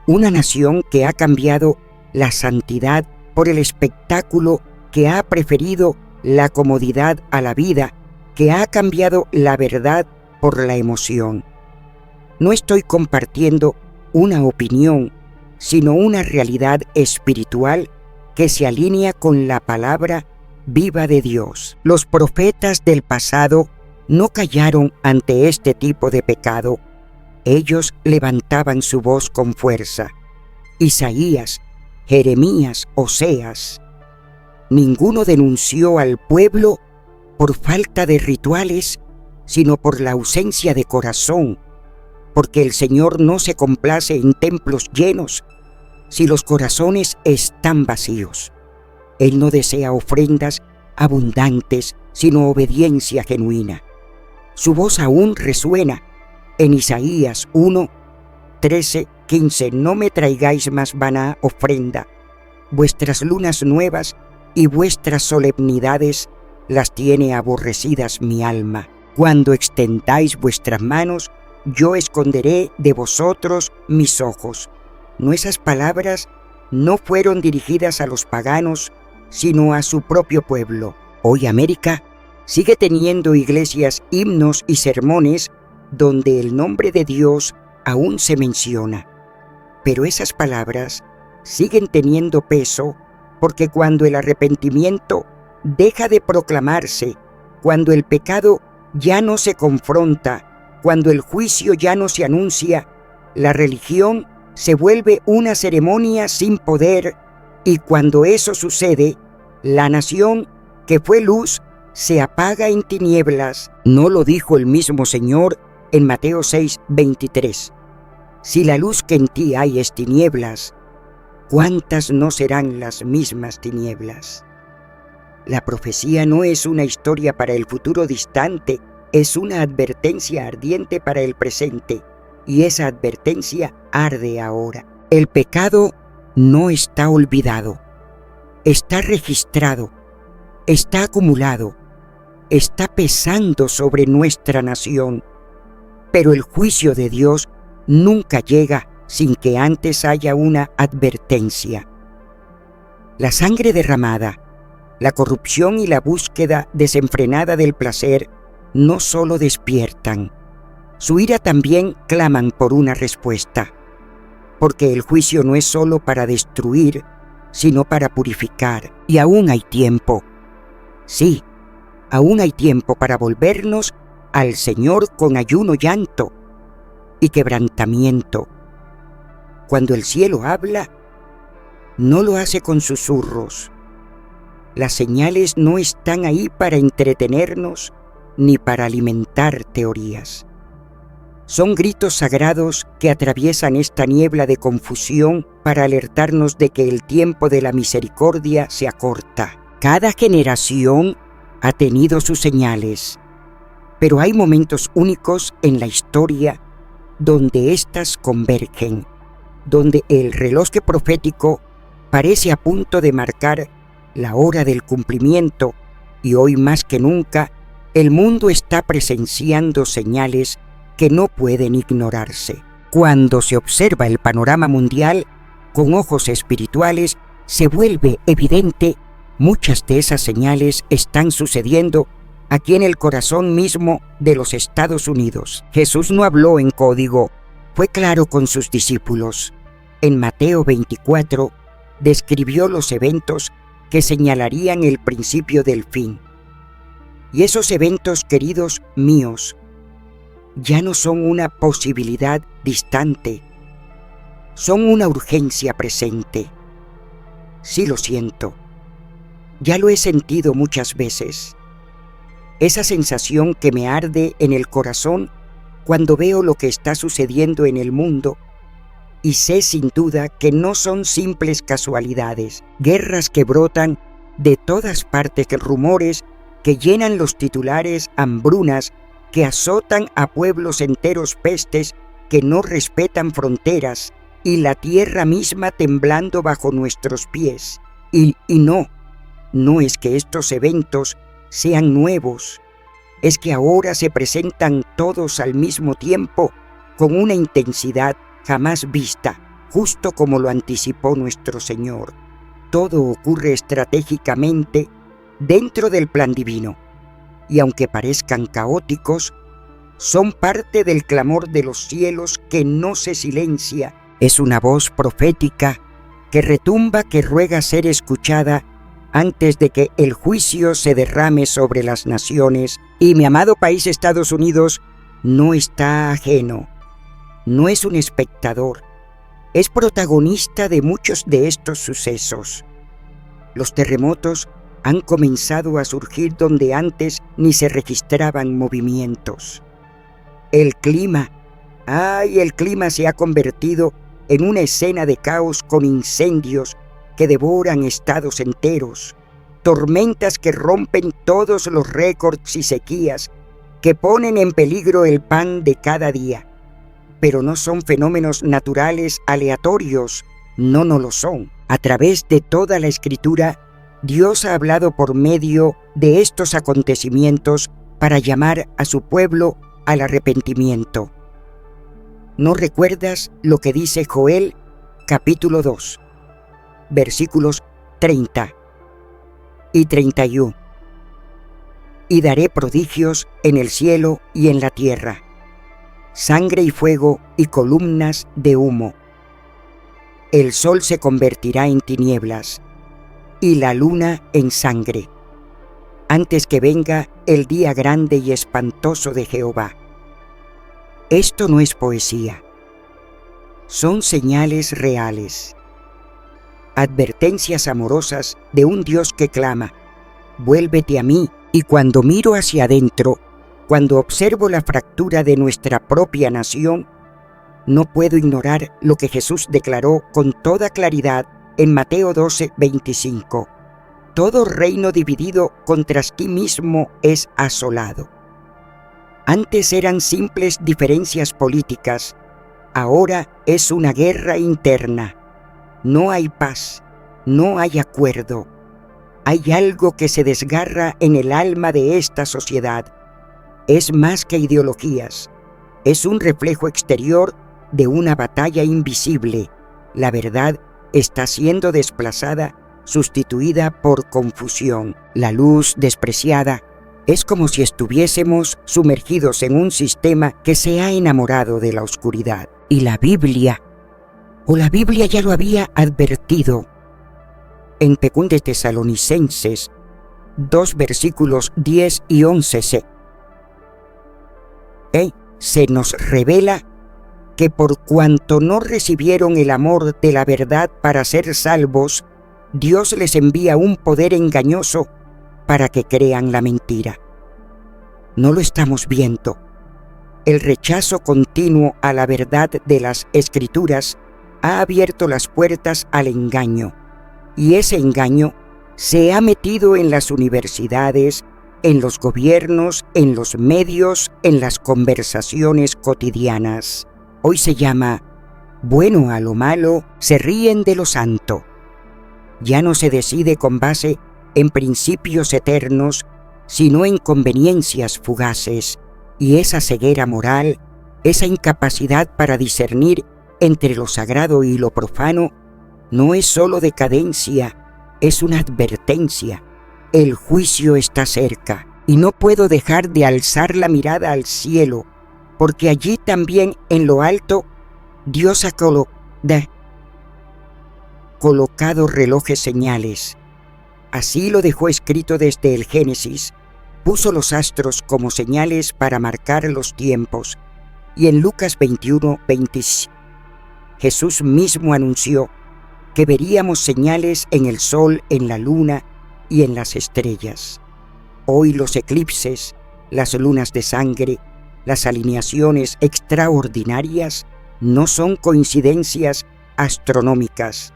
Una nación que ha cambiado la santidad por el espectáculo, que ha preferido la comodidad a la vida, que ha cambiado la verdad por la emoción. No estoy compartiendo una opinión, sino una realidad espiritual que se alinea con la palabra viva de Dios. Los profetas del pasado no callaron ante este tipo de pecado. Ellos levantaban su voz con fuerza. Isaías, Jeremías, Oseas. Ninguno denunció al pueblo por falta de rituales, sino por la ausencia de corazón, porque el Señor no se complace en templos llenos si los corazones están vacíos. Él no desea ofrendas abundantes, sino obediencia genuina. Su voz aún resuena en Isaías 1, 13, 15. No me traigáis más vana ofrenda. Vuestras lunas nuevas y vuestras solemnidades las tiene aborrecidas mi alma. Cuando extendáis vuestras manos, yo esconderé de vosotros mis ojos. No, esas palabras no fueron dirigidas a los paganos, sino a su propio pueblo. Hoy América sigue teniendo iglesias, himnos y sermones donde el nombre de Dios aún se menciona. Pero esas palabras siguen teniendo peso porque cuando el arrepentimiento deja de proclamarse, cuando el pecado ya no se confronta, cuando el juicio ya no se anuncia, la religión se vuelve una ceremonia sin poder, y cuando eso sucede, la nación que fue luz se apaga en tinieblas. ¿No lo dijo el mismo Señor en Mateo 6, 23? Si la luz que en ti hay es tinieblas, ¿cuántas no serán las mismas tinieblas? La profecía no es una historia para el futuro distante, es una advertencia ardiente para el presente, y esa advertencia arde ahora. El pecado no está olvidado, está registrado, está acumulado, está pesando sobre nuestra nación. Pero el juicio de Dios nunca llega sin que antes haya una advertencia. La sangre derramada, la corrupción y la búsqueda desenfrenada del placer no solo despiertan, su ira también claman por una respuesta, porque el juicio no es solo para destruir, sino para purificar, y aún hay tiempo. Sí, aún hay tiempo para volvernos al Señor con ayuno, llanto y quebrantamiento. Cuando el cielo habla, no lo hace con susurros. Las señales no están ahí para entretenernos ni para alimentar teorías. Son gritos sagrados que atraviesan esta niebla de confusión para alertarnos de que el tiempo de la misericordia se acorta. Cada generación ha tenido sus señales, pero hay momentos únicos en la historia donde éstas convergen, donde el reloj profético parece a punto de marcar la hora del cumplimiento, y hoy más que nunca el mundo está presenciando señales que no pueden ignorarse. Cuando se observa el panorama mundial con ojos espirituales, se vuelve evidente muchas de esas señales están sucediendo aquí en el corazón mismo de los Estados Unidos. Jesús no habló en código, fue claro con sus discípulos. En Mateo 24 describió los eventos que señalarían el principio del fin. Y esos eventos, queridos míos, ya no son una posibilidad distante, son una urgencia presente. Sí, lo siento, ya lo he sentido muchas veces. Esa sensación que me arde en el corazón cuando veo lo que está sucediendo en el mundo, y sé sin duda que no son simples casualidades, guerras que brotan de todas partes, rumores que llenan los titulares, hambrunas que azotan a pueblos enteros, pestes que no respetan fronteras, y la tierra misma temblando bajo nuestros pies. Y no es que estos eventos sean nuevos, es que ahora se presentan todos al mismo tiempo con una intensidad jamás vista, justo como lo anticipó nuestro Señor. Todo ocurre estratégicamente dentro del plan divino, y aunque parezcan caóticos, son parte del clamor de los cielos que no se silencia. Es una voz profética que retumba, que ruega ser escuchada antes de que el juicio se derrame sobre las naciones. Y mi amado país Estados Unidos no está ajeno, no es un espectador, es protagonista de muchos de estos sucesos. Los terremotos han comenzado a surgir donde antes ni se registraban movimientos. El clima se ha convertido en una escena de caos con incendios que devoran estados enteros, tormentas que rompen todos los récords y sequías, que ponen en peligro el pan de cada día. Pero no son fenómenos naturales aleatorios, no lo son. A través de toda la Escritura, Dios ha hablado por medio de estos acontecimientos para llamar a su pueblo al arrepentimiento. ¿No recuerdas lo que dice Joel, capítulo 2, versículos 30 y 31? Y daré prodigios en el cielo y en la tierra, sangre y fuego y columnas de humo. El sol se convertirá en tinieblas y la luna en sangre, antes que venga el día grande y espantoso de Jehová. Esto no es poesía, son señales reales, advertencias amorosas de un Dios que clama, vuélvete a mí. Y cuando miro hacia adentro, cuando observo la fractura de nuestra propia nación, no puedo ignorar lo que Jesús declaró con toda claridad en Mateo 12:25. Todo reino dividido contra sí mismo es asolado. Antes eran simples diferencias políticas, ahora es una guerra interna. No hay paz, no hay acuerdo. Hay algo que se desgarra en el alma de esta sociedad. Es más que ideologías, Es un reflejo exterior de una batalla invisible. La verdad está siendo desplazada, sustituida por confusión. La luz despreciada es como si estuviésemos sumergidos en un sistema que se ha enamorado de la oscuridad. Y la Biblia ya lo había advertido. En 2 de Tesalonicenses 2 versículos 10 y 11 se nos revela que por cuanto no recibieron el amor de la verdad para ser salvos, Dios les envía un poder engañoso para que crean la mentira. No lo estamos viendo. El rechazo continuo a la verdad de las Escrituras ha abierto las puertas al engaño, y ese engaño se ha metido en las universidades, en los gobiernos, en los medios, en las conversaciones cotidianas. Hoy se llama bueno a lo malo, se ríen de lo santo. Ya no se decide con base en principios eternos, sino en conveniencias fugaces, y esa ceguera moral, esa incapacidad para discernir entre lo sagrado y lo profano, no es solo decadencia, es una advertencia. El juicio está cerca, y no puedo dejar de alzar la mirada al cielo, porque allí también en lo alto Dios ha colocado relojes señales. Así lo dejó escrito desde el Génesis. Puso los astros como señales para marcar los tiempos. Y en Lucas 21:20, Jesús mismo anunció que veríamos señales en el sol, en la luna y en las estrellas. Hoy los eclipses, las lunas de sangre, las alineaciones extraordinarias no son coincidencias astronómicas.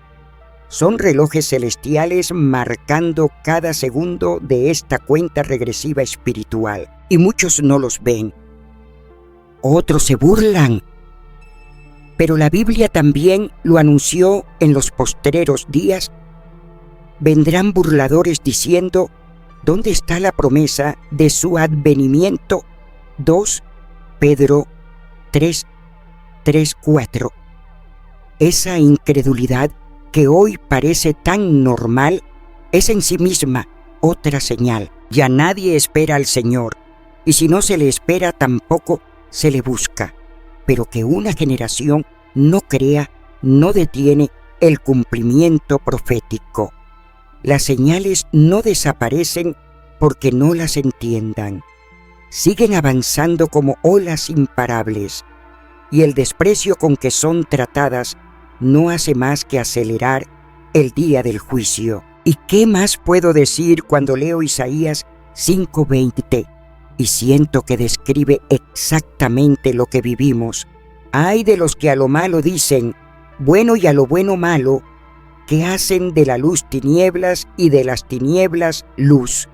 Son relojes celestiales marcando cada segundo de esta cuenta regresiva espiritual. Y muchos no los ven. Otros se burlan. Pero la Biblia también lo anunció en los postreros días. Vendrán burladores diciendo, ¿dónde está la promesa de su advenimiento? 2 Pedro 3:4. Esa incredulidad que hoy parece tan normal es en sí misma otra señal. Ya nadie espera al Señor, y si no se le espera tampoco se le busca. Pero que una generación no crea, no detiene el cumplimiento profético. Las señales no desaparecen porque no las entiendan. Siguen avanzando como olas imparables, y el desprecio con que son tratadas no hace más que acelerar el día del juicio. ¿Y qué más puedo decir cuando leo Isaías 5:20 y siento que describe exactamente lo que vivimos? Ay de los que a lo malo dicen bueno y a lo bueno malo, que hacen de la luz tinieblas y de las tinieblas luz.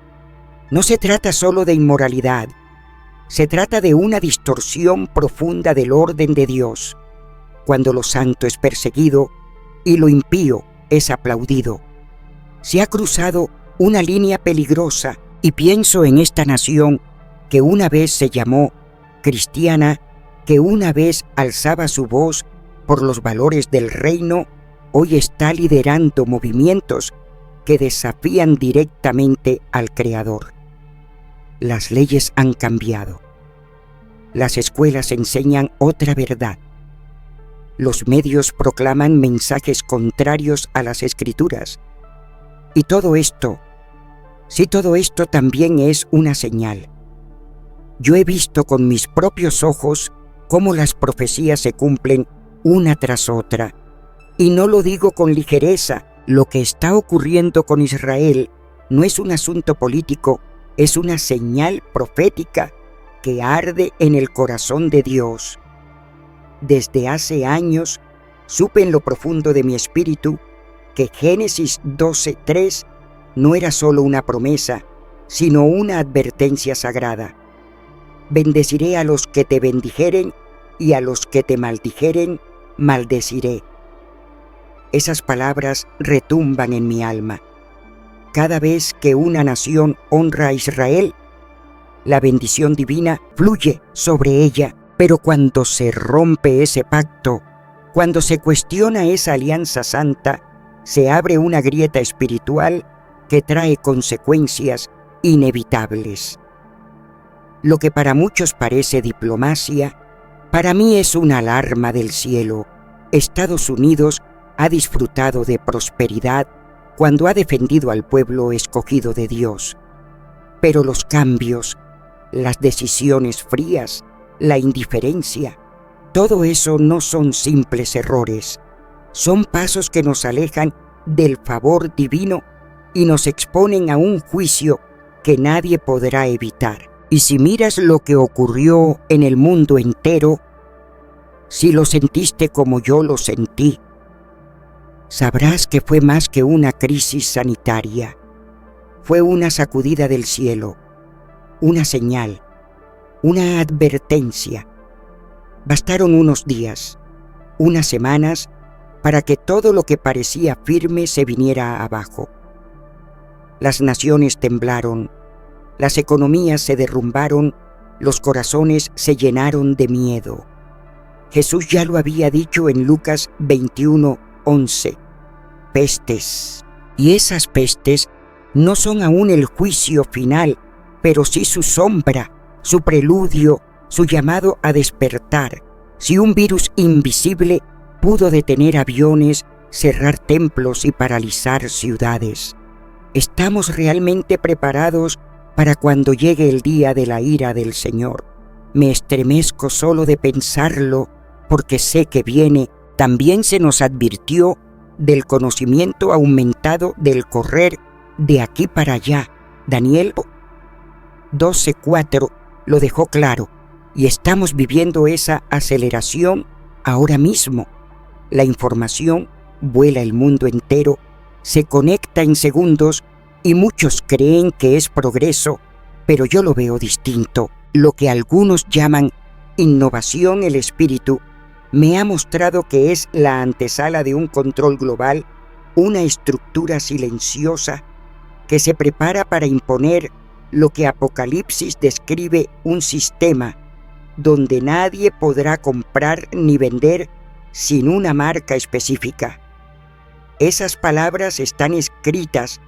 No se trata solo de inmoralidad, se trata de una distorsión profunda del orden de Dios, cuando lo santo es perseguido y lo impío es aplaudido. Se ha cruzado una línea peligrosa, y pienso en esta nación que una vez se llamó cristiana, que una vez alzaba su voz por los valores del reino, hoy está liderando movimientos que desafían directamente al Creador. Las leyes han cambiado. Las escuelas enseñan otra verdad. Los medios proclaman mensajes contrarios a las Escrituras. Y todo esto también es una señal. Yo he visto con mis propios ojos cómo las profecías se cumplen una tras otra. Y no lo digo con ligereza. Lo que está ocurriendo con Israel no es un asunto político, es una señal profética que arde en el corazón de Dios. Desde hace años supe en lo profundo de mi espíritu que Génesis 12:3 no era solo una promesa, sino una advertencia sagrada. Bendeciré a los que te bendijeren, y a los que te maldijeren, maldeciré. Esas palabras retumban en mi alma. Cada vez que una nación honra a Israel, la bendición divina fluye sobre ella Pero cuando se rompe ese pacto, cuando se cuestiona esa alianza santa, se abre una grieta espiritual que trae consecuencias inevitables. Lo que para muchos parece diplomacia, para mí es una alarma del cielo. Estados Unidos ha disfrutado de prosperidad cuando ha defendido al pueblo escogido de Dios. Pero los cambios, las decisiones frías, la indiferencia, todo eso no son simples errores. Son pasos que nos alejan del favor divino y nos exponen a un juicio que nadie podrá evitar. Y si miras lo que ocurrió en el mundo entero, si lo sentiste como yo lo sentí, sabrás que fue más que una crisis sanitaria. Fue una sacudida del cielo, una señal, una advertencia. Bastaron unos días, unas semanas, para que todo lo que parecía firme se viniera abajo. Las naciones temblaron, las economías se derrumbaron, los corazones se llenaron de miedo. Jesús ya lo había dicho en Lucas 21:11. Pestes. Y esas pestes no son aún el juicio final, pero sí su sombra, su preludio, su llamado a despertar. Si un virus invisible pudo detener aviones, cerrar templos y paralizar ciudades, ¿estamos realmente preparados para cuando llegue el día de la ira del Señor? Me estremezco solo de pensarlo, porque sé que viene. También se nos advirtió del conocimiento aumentado del correr de aquí para allá. Daniel 12:4 lo dejó claro, y estamos viviendo esa aceleración ahora mismo. La información vuela el mundo entero, se conecta en segundos y muchos creen que es progreso, pero yo lo veo distinto. Lo que algunos llaman innovación el espíritu me ha mostrado que es la antesala de un control global, una estructura silenciosa que se prepara para imponer lo que Apocalipsis describe: un sistema donde nadie podrá comprar ni vender sin una marca específica. Esas palabras están escritas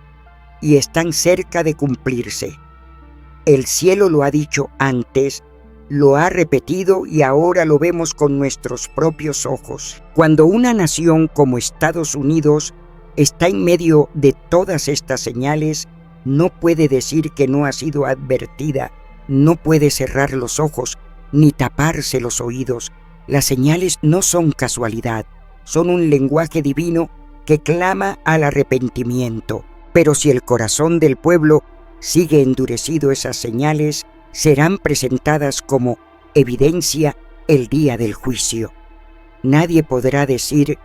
y están cerca de cumplirse. El cielo lo ha dicho antes, lo ha repetido y ahora lo vemos con nuestros propios ojos. Cuando una nación como Estados Unidos está en medio de todas estas señales, no puede decir que no ha sido advertida, no puede cerrar los ojos ni taparse los oídos. Las señales no son casualidad, son un lenguaje divino que clama al arrepentimiento. Pero si el corazón del pueblo sigue endurecido, esas señales serán presentadas como evidencia el día del juicio. Nadie podrá decir: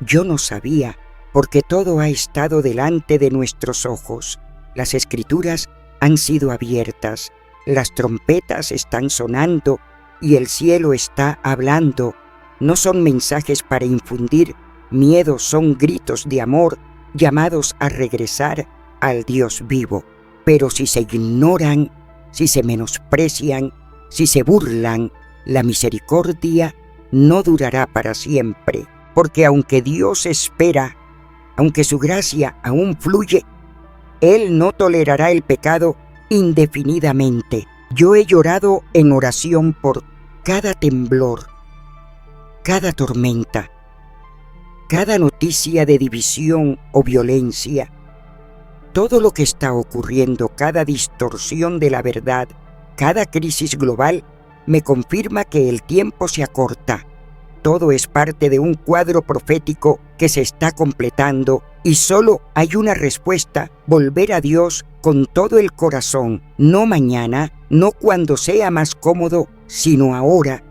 yo no sabía, porque todo ha estado delante de nuestros ojos. Las escrituras han sido abiertas, las trompetas están sonando y el cielo está hablando. No son mensajes para infundir miedo, son gritos de amor llamados a regresar al Dios vivo. Pero si se ignoran, si se menosprecian, si se burlan, la misericordia no durará para siempre, porque aunque Dios espera, aunque su gracia aún fluye, Él no tolerará el pecado indefinidamente. Yo he llorado en oración por cada temblor, cada tormenta, cada noticia de división o violencia. Todo lo que está ocurriendo, cada distorsión de la verdad, cada crisis global, me confirma que el tiempo se acorta. Todo es parte de un cuadro profético que se está completando y solo hay una respuesta: volver a Dios con todo el corazón, no mañana, no cuando sea más cómodo, sino ahora,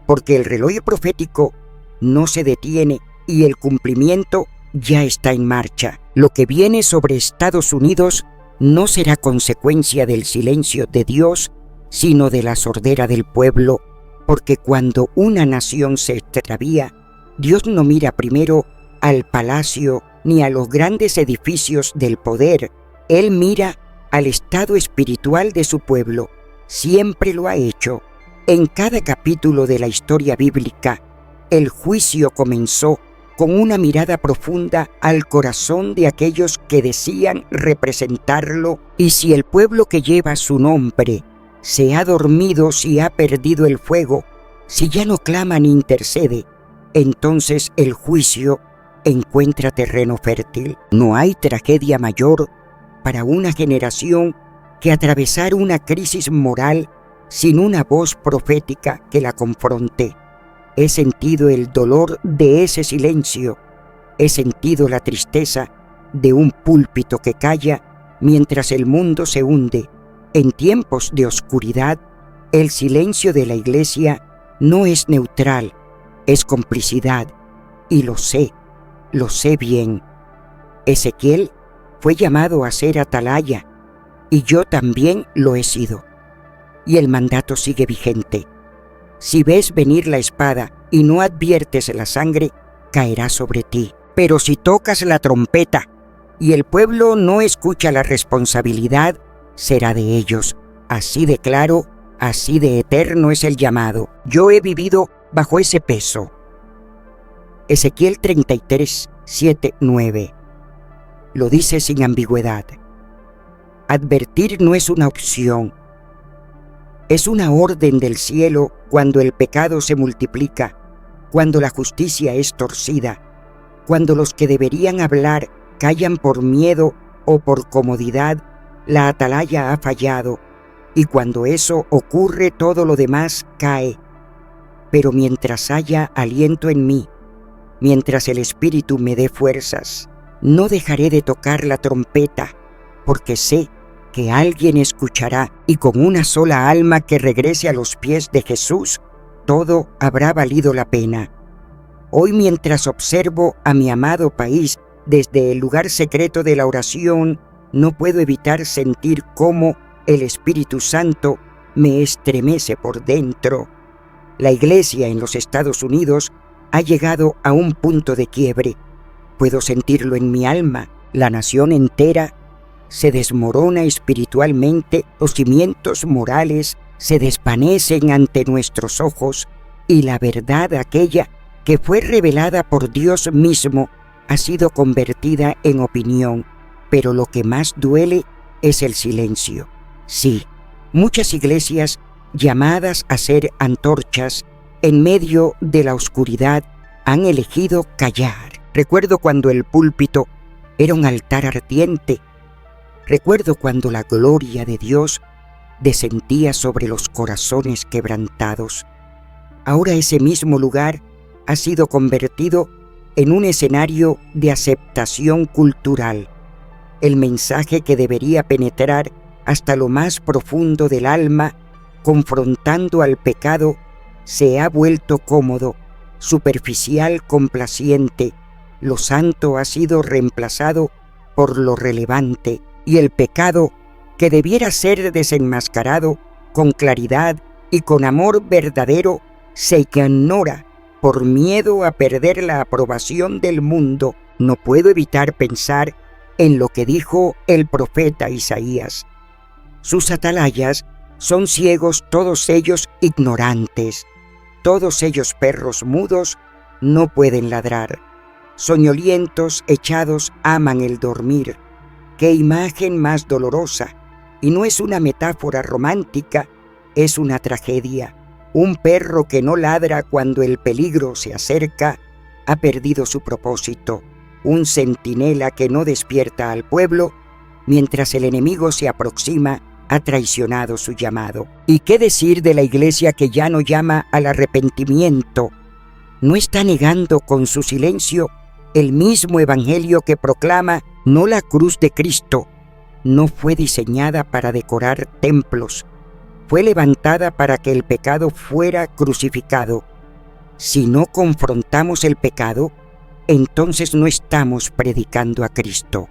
porque el reloj profético no se detiene y el cumplimiento ya está en marcha. Lo que viene sobre Estados Unidos no será consecuencia del silencio de Dios, sino de la sordera del pueblo, porque cuando una nación se extravía, Dios no mira primero al palacio ni a los grandes edificios del poder. Él mira al estado espiritual de su pueblo. Siempre lo ha hecho. En cada capítulo de la historia bíblica, el juicio comenzó con una mirada profunda al corazón de aquellos que decían representarlo, y si el pueblo que lleva su nombre se ha dormido, si ha perdido el fuego, si ya no clama ni intercede, entonces el juicio encuentra terreno fértil. No hay tragedia mayor para una generación que atravesar una crisis moral sin una voz profética que la confronte. He sentido el dolor de ese silencio, he sentido la tristeza de un púlpito que calla mientras el mundo se hunde. En tiempos de oscuridad, el silencio de la iglesia no es neutral, es complicidad, y lo sé bien. Ezequiel fue llamado a ser atalaya, y yo también lo he sido. Y el mandato sigue vigente. Si ves venir la espada y no adviertes la sangre, caerá sobre ti. Pero si tocas la trompeta y el pueblo no escucha, la responsabilidad será de ellos. Así de claro, así de eterno es el llamado. Yo he vivido bajo ese peso. Ezequiel 33, 7, 9. Lo dice sin ambigüedad. Advertir no es una opción. Es una orden del cielo cuando el pecado se multiplica, cuando la justicia es torcida, cuando los que deberían hablar callan por miedo o por comodidad. La atalaya ha fallado, y cuando eso ocurre todo lo demás cae. Pero mientras haya aliento en mí, mientras el Espíritu me dé fuerzas, no dejaré de tocar la trompeta, porque sé que alguien escuchará, y con una sola alma que regrese a los pies de Jesús, todo habrá valido la pena. Hoy, mientras observo a mi amado país desde el lugar secreto de la oración, no puedo evitar sentir cómo el Espíritu Santo me estremece por dentro. La iglesia en los Estados Unidos ha llegado a un punto de quiebre. Puedo sentirlo en mi alma. La nación entera se desmorona espiritualmente, los cimientos morales se desvanecen ante nuestros ojos, y la verdad, aquella que fue revelada por Dios mismo, ha sido convertida en opinión. Pero lo que más duele es el silencio. Sí, muchas iglesias llamadas a ser antorchas en medio de la oscuridad han elegido callar. Recuerdo cuando el púlpito era un altar ardiente. Recuerdo cuando la gloria de Dios descendía sobre los corazones quebrantados. Ahora ese mismo lugar ha sido convertido en un escenario de aceptación cultural. El mensaje que debería penetrar hasta lo más profundo del alma, confrontando al pecado, se ha vuelto cómodo, superficial, complaciente. Lo santo ha sido reemplazado por lo relevante, y el pecado, que debiera ser desenmascarado con claridad y con amor verdadero, se ignora por miedo a perder la aprobación del mundo. No puedo evitar pensar en lo que dijo el profeta Isaías. Sus atalayas son ciegos, todos ellos ignorantes. Todos ellos perros mudos no pueden ladrar. Soñolientos, echados, aman el dormir. ¡Qué imagen más dolorosa! Y no es una metáfora romántica, es una tragedia. Un perro que no ladra cuando el peligro se acerca ha perdido su propósito. Un centinela que no despierta al pueblo mientras el enemigo se aproxima ha traicionado su llamado. ¿Y qué decir de la iglesia que ya no llama al arrepentimiento? ¿No está negando con su silencio el mismo evangelio que proclama? No, la cruz de Cristo no fue diseñada para decorar templos, fue levantada para que el pecado fuera crucificado. Si no confrontamos el pecado, entonces no estamos predicando a Cristo.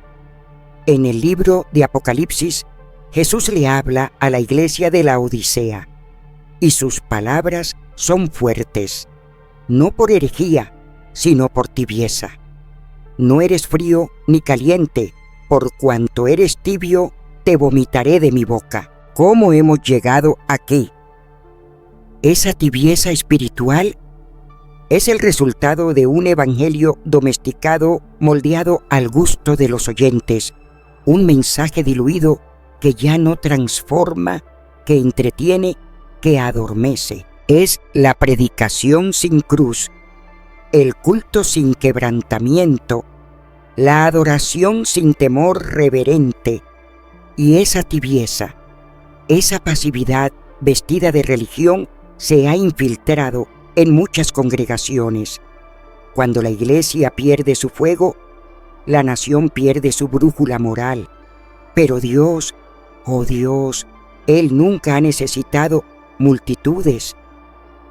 En el libro de Apocalipsis, Jesús le habla a la iglesia de la Odisea, y sus palabras son fuertes, no por herejía, sino por tibieza. No eres frío ni caliente, por cuanto eres tibio, te vomitaré de mi boca. ¿Cómo hemos llegado aquí? Esa tibieza espiritual es el resultado de un evangelio domesticado, moldeado al gusto de los oyentes, un mensaje diluido que ya no transforma, que entretiene, que adormece. Es la predicación sin cruz, el culto sin quebrantamiento, la adoración sin temor reverente, y esa tibieza, esa pasividad vestida de religión se ha infiltrado en muchas congregaciones. Cuando la iglesia pierde su fuego, la nación pierde su brújula moral. Pero Dios, oh Dios, Él nunca ha necesitado multitudes.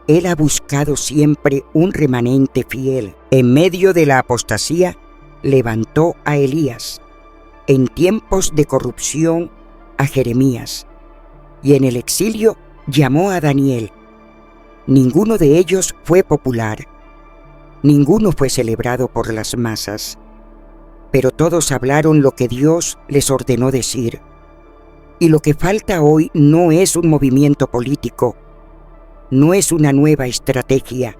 Él ha buscado siempre un remanente fiel. En medio de la apostasía, levantó a Elías. En tiempos de corrupción, a Jeremías. Y en el exilio, llamó a Daniel. Ninguno de ellos fue popular. Ninguno fue celebrado por las masas. Pero todos hablaron lo que Dios les ordenó decir. Y lo que falta hoy no es un movimiento político, no es una nueva estrategia.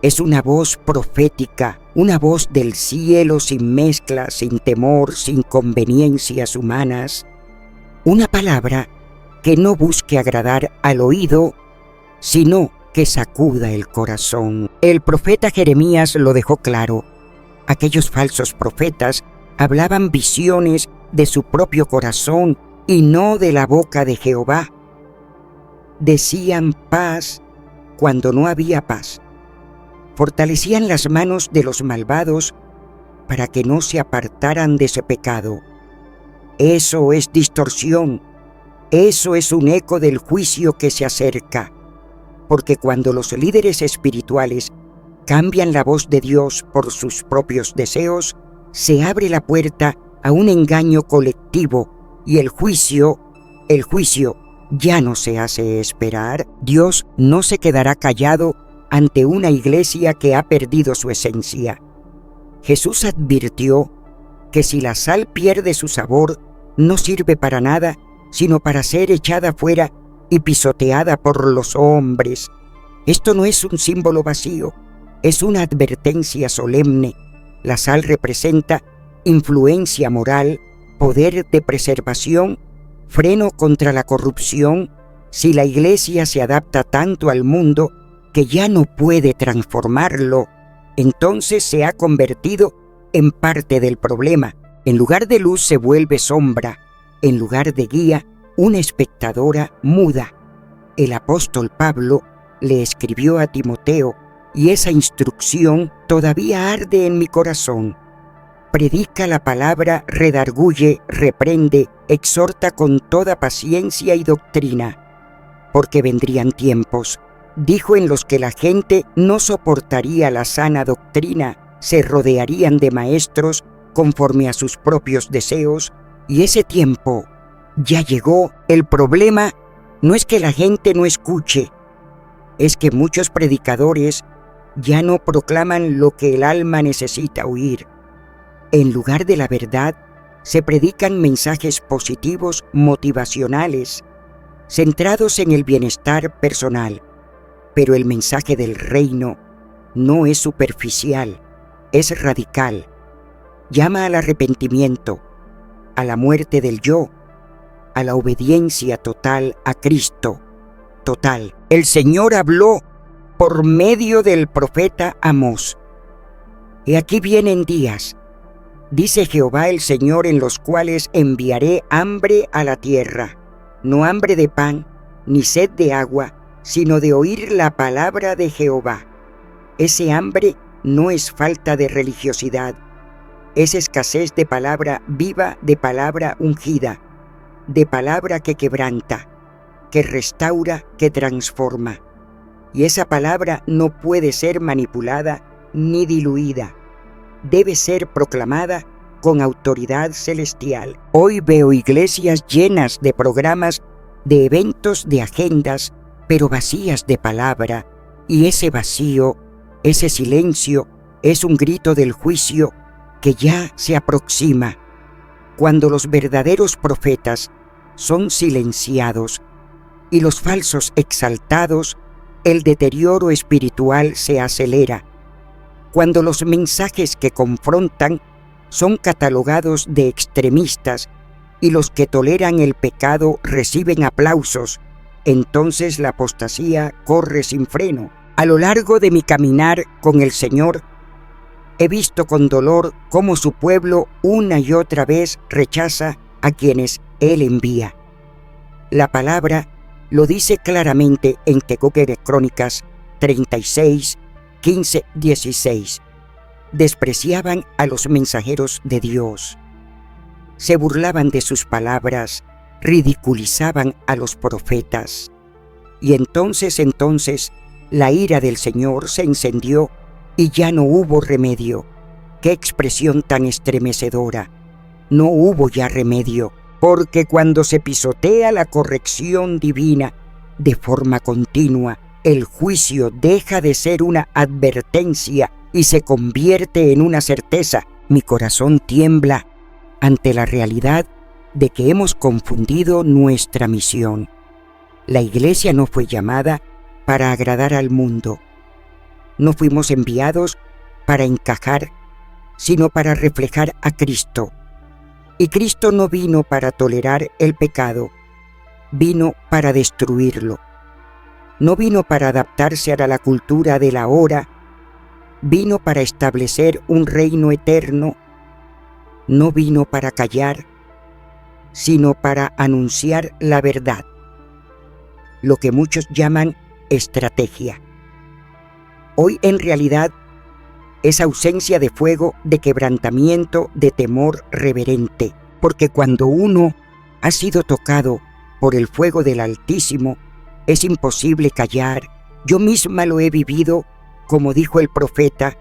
Es una voz profética, una voz del cielo sin mezcla, sin temor, sin conveniencias humanas. Una palabra que no busque agradar al oído, sino que sacuda el corazón. El profeta Jeremías lo dejó claro. Aquellos falsos profetas hablaban visiones de su propio corazón y no de la boca de Jehová. Decían paz cuando no había paz. Fortalecían las manos de los malvados para que no se apartaran de ese pecado. Eso es distorsión. Eso es un eco del juicio que se acerca. Porque cuando los líderes espirituales cambian la voz de Dios por sus propios deseos, se abre la puerta a un engaño colectivo y el juicio ya no se hace esperar. Dios no se quedará callado ante una iglesia que ha perdido su esencia. Jesús advirtió que si la sal pierde su sabor, no sirve para nada, sino para ser echada fuera y pisoteada por los hombres. Esto no es un símbolo vacío, es una advertencia solemne. La sal representa influencia moral, poder de preservación, freno contra la corrupción. Si la iglesia se adapta tanto al mundo que ya no puede transformarlo, entonces se ha convertido en parte del problema. En lugar de luz se vuelve sombra, en lugar de guía, una espectadora muda. El apóstol Pablo le escribió a Timoteo, y esa instrucción todavía arde en mi corazón. Predica la palabra, redarguye, reprende, exhorta con toda paciencia y doctrina, porque vendrían tiempos, dijo, en los que la gente no soportaría la sana doctrina, se rodearían de maestros conforme a sus propios deseos, y ese tiempo ya llegó. El problema no es que la gente no escuche, es que muchos predicadores ya no proclaman lo que el alma necesita oír. En lugar de la verdad, se predican mensajes positivos, motivacionales, centrados en el bienestar personal. Pero el mensaje del reino no es superficial, es radical. Llama al arrepentimiento, a la muerte del yo, a la obediencia total a Cristo. Total. El Señor habló por medio del profeta Amós. He aquí vienen días, dice Jehová el Señor, en los cuales enviaré hambre a la tierra, no hambre de pan, ni sed de agua, sino de oír la palabra de Jehová. Ese hambre no es falta de religiosidad, es escasez de palabra viva, de palabra ungida, de palabra que quebranta, que restaura, que transforma. Y esa palabra no puede ser manipulada ni diluida. Debe ser proclamada con autoridad celestial. Hoy veo iglesias llenas de programas, de eventos, de agendas, pero vacías de palabra. Y ese vacío, ese silencio, es un grito del juicio que ya se aproxima. Cuando los verdaderos profetas son silenciados y los falsos exaltados, el deterioro espiritual se acelera, cuando los mensajes que confrontan son catalogados de extremistas y los que toleran el pecado reciben aplausos, entonces la apostasía corre sin freno. A lo largo de mi caminar con el Señor, he visto con dolor cómo su pueblo una y otra vez rechaza a quienes Él envía. La palabra lo dice claramente en Tecoque de Crónicas 36, 15, 16. Despreciaban a los mensajeros de Dios. Se burlaban de sus palabras, ridiculizaban a los profetas. Y entonces, la ira del Señor se encendió y ya no hubo remedio. ¡Qué expresión tan estremecedora! No hubo ya remedio, porque cuando se pisotea la corrección divina de forma continua, el juicio deja de ser una advertencia y se convierte en una certeza. Mi corazón tiembla ante la realidad de que hemos confundido nuestra misión. La Iglesia no fue llamada para agradar al mundo. No fuimos enviados para encajar, sino para reflejar a Cristo. Y Cristo no vino para tolerar el pecado, vino para destruirlo. No vino para adaptarse a la cultura de la hora, vino para establecer un reino eterno. No vino para callar, sino para anunciar la verdad, lo que muchos llaman estrategia. Hoy en realidad es ausencia de fuego, de quebrantamiento, de temor reverente, porque cuando uno ha sido tocado por el fuego del Altísimo, es imposible callar. Yo misma lo he vivido, como dijo el profeta,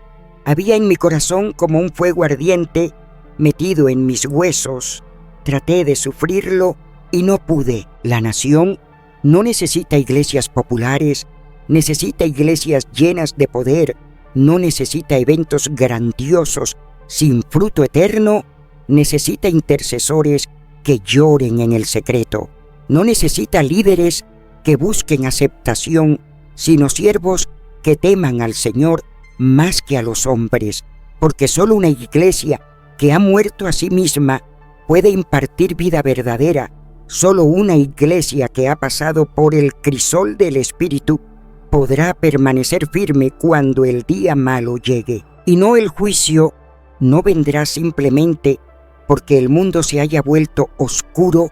había en mi corazón como un fuego ardiente metido en mis huesos. Traté de sufrirlo y no pude. La nación no necesita iglesias populares, necesita iglesias llenas de poder, no necesita eventos grandiosos sin fruto eterno, necesita intercesores que lloren en el secreto. No necesita líderes que busquen aceptación, sino siervos que teman al Señor más que a los hombres, porque solo una iglesia que ha muerto a sí misma puede impartir vida verdadera. Solo una iglesia que ha pasado por el crisol del Espíritu podrá permanecer firme cuando el día malo llegue. Y no, el juicio no vendrá simplemente porque el mundo se haya vuelto oscuro,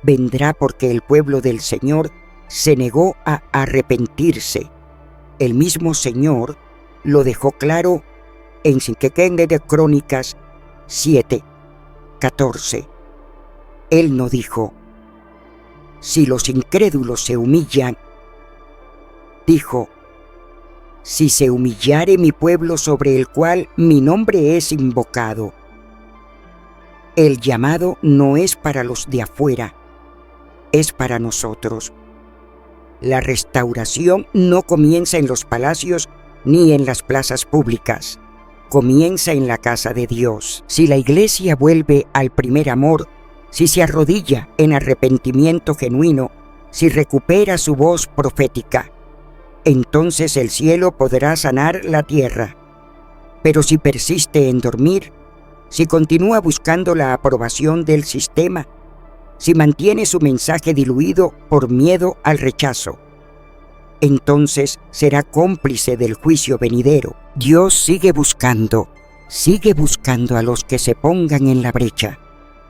vendrá porque el pueblo del Señor se negó a arrepentirse. El mismo Señor lo dejó claro en Tecoque de Crónicas 7, 14. Él no dijo: si los incrédulos se humillan, dijo: si se humillare mi pueblo sobre el cual mi nombre es invocado. El llamado no es para los de afuera, es para nosotros. La restauración no comienza en los palacios ni en las plazas públicas, comienza en la casa de Dios. Si la iglesia vuelve al primer amor, si se arrodilla en arrepentimiento genuino, si recupera su voz profética, entonces el cielo podrá sanar la tierra. Pero si persiste en dormir, si continúa buscando la aprobación del sistema, si mantiene su mensaje diluido por miedo al rechazo, entonces será cómplice del juicio venidero. Dios sigue buscando a los que se pongan en la brecha,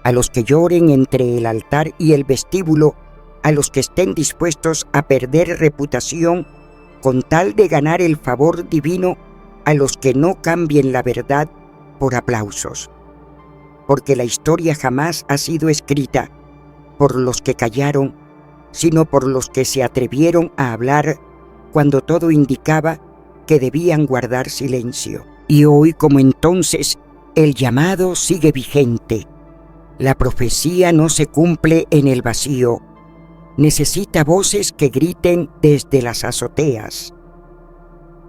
a los que lloren entre el altar y el vestíbulo, a los que estén dispuestos a perder reputación con tal de ganar el favor divino, a los que no cambien la verdad por aplausos. Porque la historia jamás ha sido escrita por los que callaron, sino por los que se atrevieron a hablar cuando todo indicaba que debían guardar silencio. Y hoy, como entonces, el llamado sigue vigente. La profecía no se cumple en el vacío. Necesita voces que griten desde las azoteas.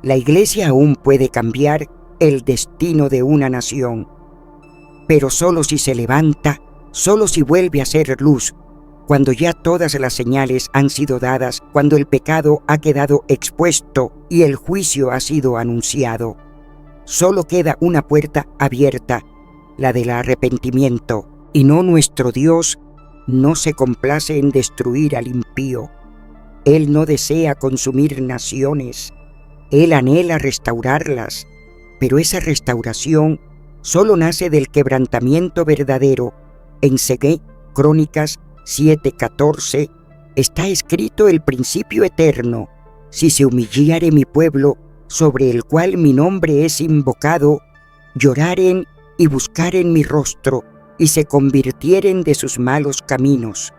La iglesia aún puede cambiar el destino de una nación, pero solo si se levanta, solo si vuelve a ser luz, cuando ya todas las señales han sido dadas, cuando el pecado ha quedado expuesto y el juicio ha sido anunciado. Solo queda una puerta abierta, la del arrepentimiento, y no, nuestro Dios no se complace en destruir al impío. Él no desea consumir naciones, Él anhela restaurarlas, pero esa restauración solo nace del quebrantamiento verdadero. En 2 Crónicas 7:14 está escrito el principio eterno: si se humillare mi pueblo, sobre el cual mi nombre es invocado, lloraren y buscaren mi rostro, y se convirtieren de sus malos caminos,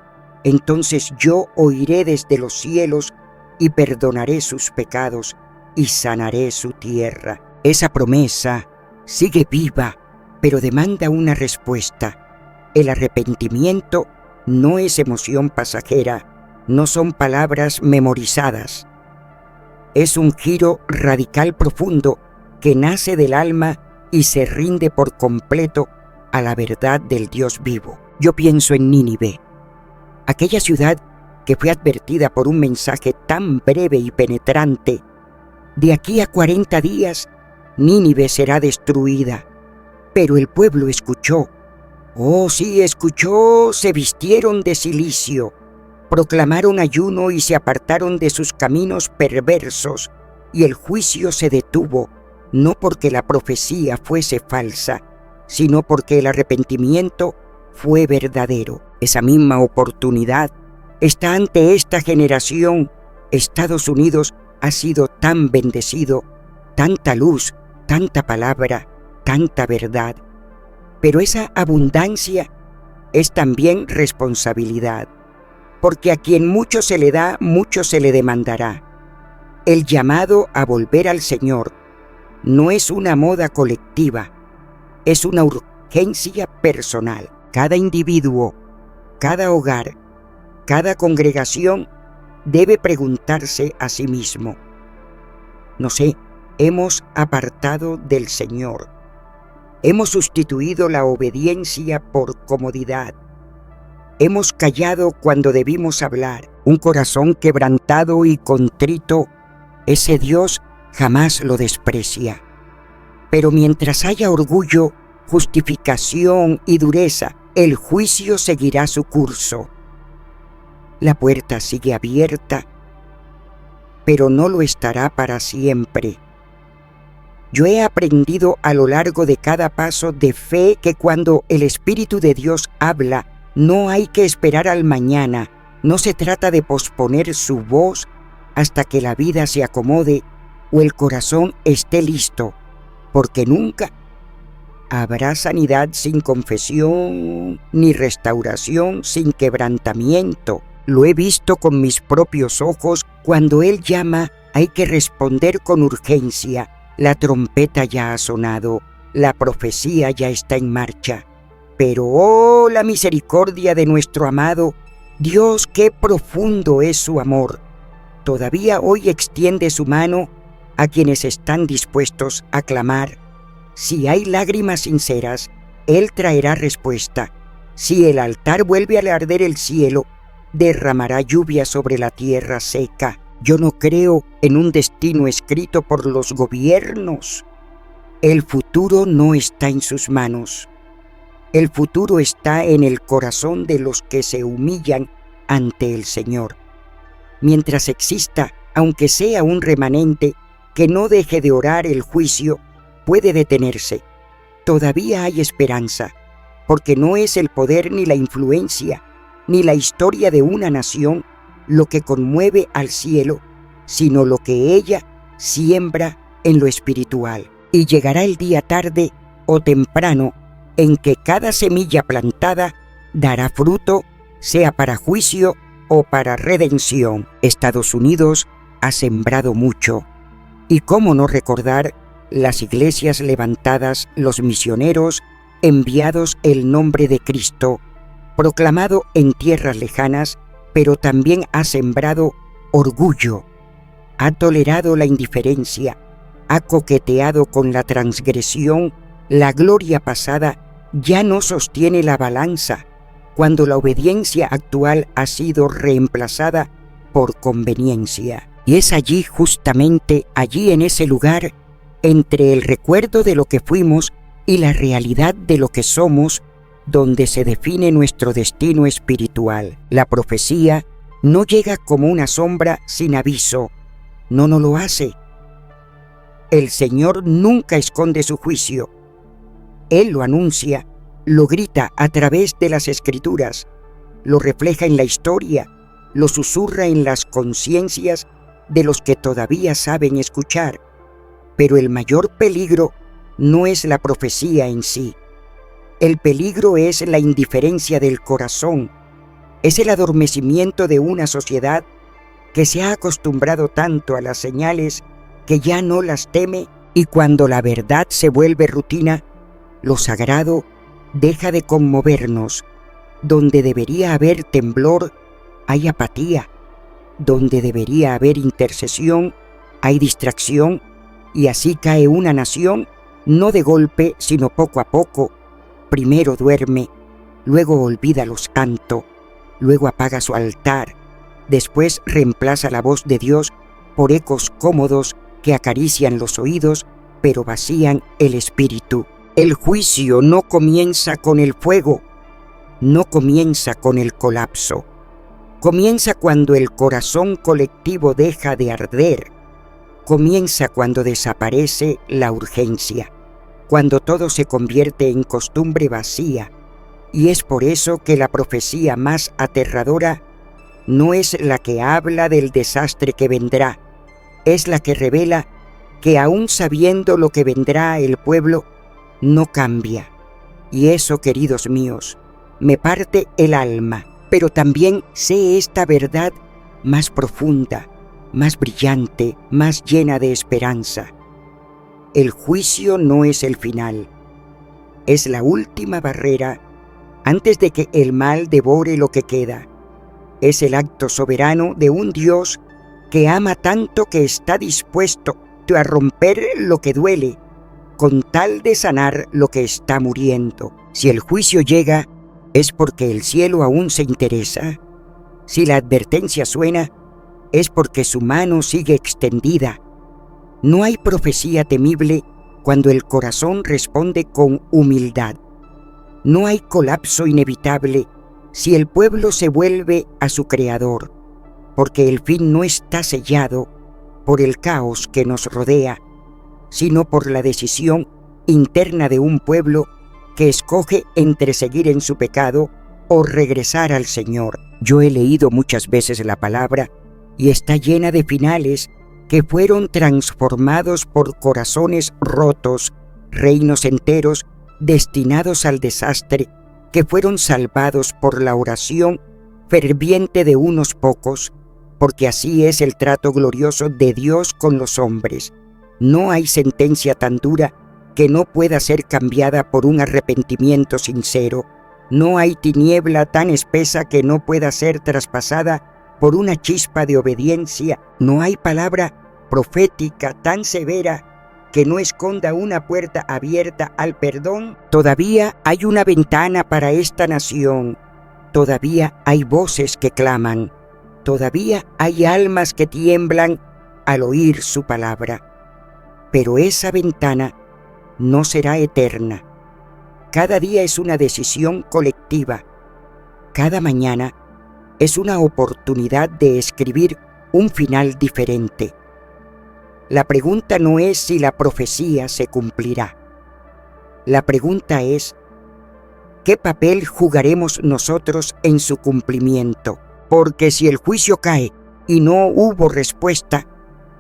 entonces yo oiré desde los cielos y perdonaré sus pecados y sanaré su tierra. Esa promesa sigue viva, pero demanda una respuesta. El arrepentimiento no es emoción pasajera, no son palabras memorizadas. Es un giro radical profundo que nace del alma y se rinde por completo a la verdad del Dios vivo. Yo pienso en Nínive, aquella ciudad que fue advertida por un mensaje tan breve y penetrante: de aquí a 40 días, Nínive será destruida. Pero el pueblo escuchó. Oh, sí, escuchó. Se vistieron de cilicio, proclamaron ayuno y se apartaron de sus caminos perversos, y el juicio se detuvo, no porque la profecía fuese falsa, sino porque el arrepentimiento fue verdadero. Esa misma oportunidad está ante esta generación. Estados Unidos ha sido tan bendecido, tanta luz, tanta palabra, tanta verdad. Pero esa abundancia es también responsabilidad, porque a quien mucho se le da, mucho se le demandará. El llamado a volver al Señor no es una moda colectiva, es una urgencia personal. Cada individuo, cada hogar, cada congregación debe preguntarse a sí mismo: nos hemos apartado del Señor, hemos sustituido la obediencia por comodidad, hemos callado cuando debimos hablar. Un corazón quebrantado y contrito, ese Dios jamás lo desprecia. Pero mientras haya orgullo, justificación y dureza, el juicio seguirá su curso. La puerta sigue abierta, pero no lo estará para siempre. Yo he aprendido a lo largo de cada paso de fe que cuando el Espíritu de Dios habla, no hay que esperar al mañana. No se trata de posponer su voz hasta que la vida se acomode o el corazón esté listo, porque nunca habrá sanidad sin confesión, ni restauración sin quebrantamiento. Lo he visto con mis propios ojos. Cuando Él llama, hay que responder con urgencia. La trompeta ya ha sonado, la profecía ya está en marcha. Pero ¡oh, la misericordia de nuestro amado! Dios, qué profundo es su amor. Todavía hoy extiende su mano a quienes están dispuestos a clamar. Si hay lágrimas sinceras, Él traerá respuesta. Si el altar vuelve a arder el cielo, derramará lluvia sobre la tierra seca. Yo no creo en un destino escrito por los gobiernos. El futuro no está en sus manos. El futuro está en el corazón de los que se humillan ante el Señor. Mientras exista, aunque sea un remanente que no deje de orar, el juicio puede detenerse. Todavía hay esperanza, porque no es el poder ni la influencia, ni la historia de una nación lo que conmueve al cielo, sino lo que ella siembra en lo espiritual. Y llegará el día tarde o temprano en que cada semilla plantada dará fruto, sea para juicio o para redención. Estados Unidos ha sembrado mucho. Y cómo no recordar las iglesias levantadas, los misioneros enviados el nombre de Cristo, proclamado en tierras lejanas, pero también ha sembrado orgullo, ha tolerado la indiferencia, ha coqueteado con la transgresión. La gloria pasada ya no sostiene la balanza. cuando la obediencia actual ha sido reemplazada por conveniencia. Y es allí, justamente allí en ese lugar, entre el recuerdo de lo que fuimos y la realidad de lo que somos, donde se define nuestro destino espiritual. La profecía no llega como una sombra sin aviso, no lo hace. El Señor nunca esconde su juicio. Él lo anuncia, lo grita a través de las Escrituras, lo refleja en la historia, lo susurra en las conciencias de los que todavía saben escuchar. Pero el mayor peligro no es la profecía en sí. El peligro es la indiferencia del corazón, es el adormecimiento de una sociedad que se ha acostumbrado tanto a las señales que ya no las teme, y cuando la verdad se vuelve rutina, lo sagrado deja de conmovernos. Donde debería haber temblor, hay apatía. Donde debería haber intercesión, hay distracción, y así cae una nación, no de golpe, sino poco a poco. Primero duerme, luego olvida los cantos, luego apaga su altar, después reemplaza la voz de Dios por ecos cómodos que acarician los oídos, pero vacían el espíritu. El juicio no comienza con el fuego, no comienza con el colapso. Comienza cuando el corazón colectivo deja de arder. Comienza cuando desaparece la urgencia, cuando todo se convierte en costumbre vacía. Y es por eso que la profecía más aterradora no es la que habla del desastre que vendrá, es la que revela que aún sabiendo lo que vendrá, el pueblo no cambia. Y eso, queridos míos, me parte el alma, pero también sé esta verdad más profunda, más brillante, más llena de esperanza. El juicio no es el final, es la última barrera antes de que el mal devore lo que queda. Es el acto soberano de un Dios que ama tanto que está dispuesto a romper lo que duele, con tal de sanar lo que está muriendo. Si el juicio llega, es porque el cielo aún se interesa. Si la advertencia suena, es porque su mano sigue extendida. No hay profecía temible cuando el corazón responde con humildad. No hay colapso inevitable si el pueblo se vuelve a su Creador, porque el fin no está sellado por el caos que nos rodea, sino por la decisión interna de un pueblo que escoge entre seguir en su pecado o regresar al Señor. Yo he leído muchas veces la palabra y está llena de finales que fueron transformados por corazones rotos, reinos enteros destinados al desastre, que fueron salvados por la oración ferviente de unos pocos, porque así es el trato glorioso de Dios con los hombres. No hay sentencia tan dura que no pueda ser cambiada por un arrepentimiento sincero. No hay tiniebla tan espesa que no pueda ser traspasada por una chispa de obediencia. No hay palabra profética tan severa que no esconda una puerta abierta al perdón. Todavía hay una ventana para esta nación. Todavía hay voces que claman. Todavía hay almas que tiemblan al oír su palabra. Pero esa ventana no será eterna. Cada día es una decisión colectiva. Cada mañana es una oportunidad de escribir un final diferente. La pregunta no es si la profecía se cumplirá. La pregunta es, ¿qué papel jugaremos nosotros en su cumplimiento? Porque si el juicio cae y no hubo respuesta,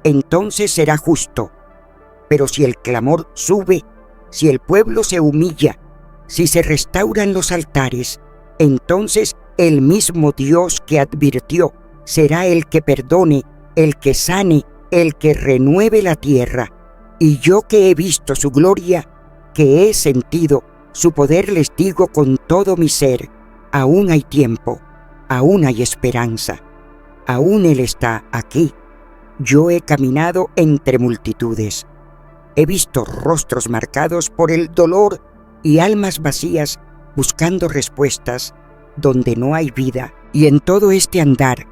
entonces será justo. Pero si el clamor sube, si el pueblo se humilla, si se restauran los altares, entonces el mismo Dios que advirtió será el que perdone, el que sane, el que renueve la tierra. Y yo que he visto su gloria, que he sentido su poder, les digo con todo mi ser, aún hay tiempo, aún hay esperanza, aún Él está aquí. Yo he caminado entre multitudes, he visto rostros marcados por el dolor y almas vacías buscando respuestas, donde no hay vida. Y en todo este andar,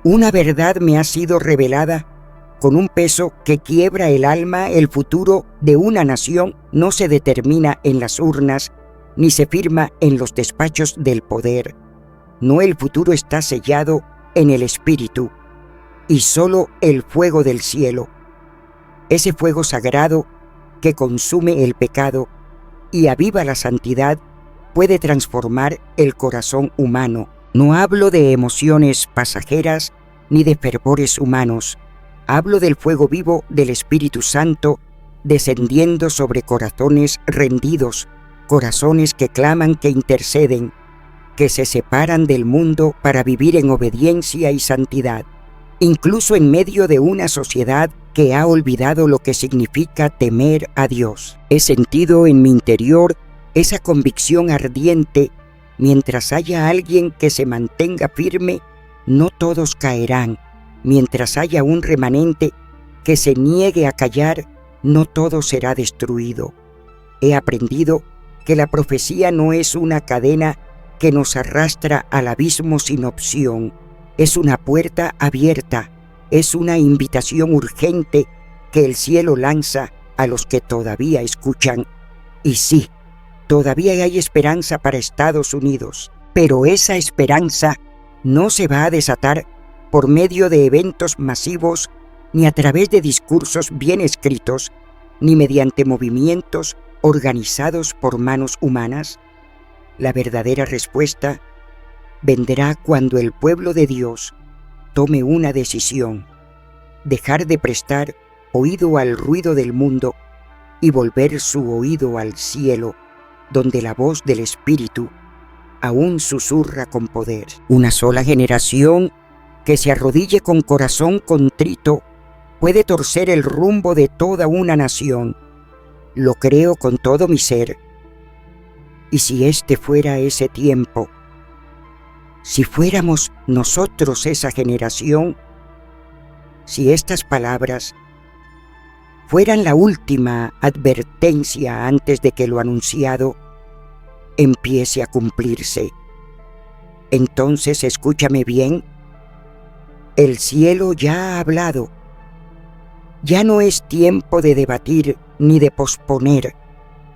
una verdad me ha sido revelada con un peso que quiebra el alma. El futuro de una nación no se determina en las urnas, ni se firma en los despachos del poder. No, el futuro está sellado en el Espíritu, y solo el fuego del cielo, ese fuego sagrado que consume el pecado y aviva la santidad, puede transformar el corazón humano. No hablo de emociones pasajeras ni de fervores humanos. Hablo del fuego vivo del Espíritu Santo descendiendo sobre corazones rendidos, corazones que claman, que interceden, que se separan del mundo para vivir en obediencia y santidad, incluso en medio de una sociedad que ha olvidado lo que significa temer a Dios. He sentido en mi interior esa convicción ardiente: mientras haya alguien que se mantenga firme, no todos caerán. Mientras haya un remanente que se niegue a callar, no todo será destruido. He aprendido que la profecía no es una cadena que nos arrastra al abismo sin opción. Es una puerta abierta, es una invitación urgente que el cielo lanza a los que todavía escuchan. Y sí, todavía hay esperanza para Estados Unidos, pero esa esperanza no se va a desatar por medio de eventos masivos, ni a través de discursos bien escritos, ni mediante movimientos organizados por manos humanas. La verdadera respuesta vendrá cuando el pueblo de Dios tome una decisión: dejar de prestar oído al ruido del mundo y volver su oído al cielo, donde la voz del Espíritu aún susurra con poder. Una sola generación que se arrodille con corazón contrito puede torcer el rumbo de toda una nación. Lo creo con todo mi ser. Y si este fuera ese tiempo, si fuéramos nosotros esa generación, si estas palabras fueran la última advertencia antes de que lo anunciado empiece a cumplirse, entonces escúchame bien: el cielo ya ha hablado. Ya no es tiempo de debatir ni de posponer.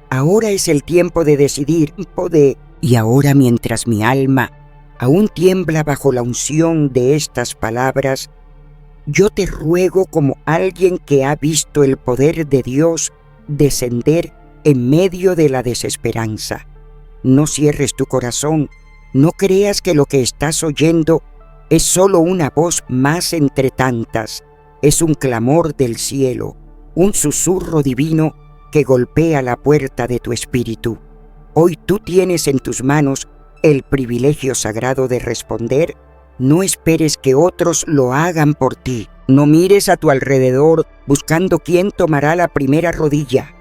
Ahora es el tiempo de decidir, Y ahora, mientras mi alma aún tiembla bajo la unción de estas palabras, yo te ruego, como alguien que ha visto el poder de Dios descender en medio de la desesperanza: no cierres tu corazón, no creas que lo que estás oyendo es solo una voz más entre tantas. Es un clamor del cielo, un susurro divino que golpea la puerta de tu espíritu. Hoy tú tienes en tus manos el privilegio sagrado de responder. No esperes que otros lo hagan por ti. No mires a tu alrededor buscando quién tomará la primera rodilla.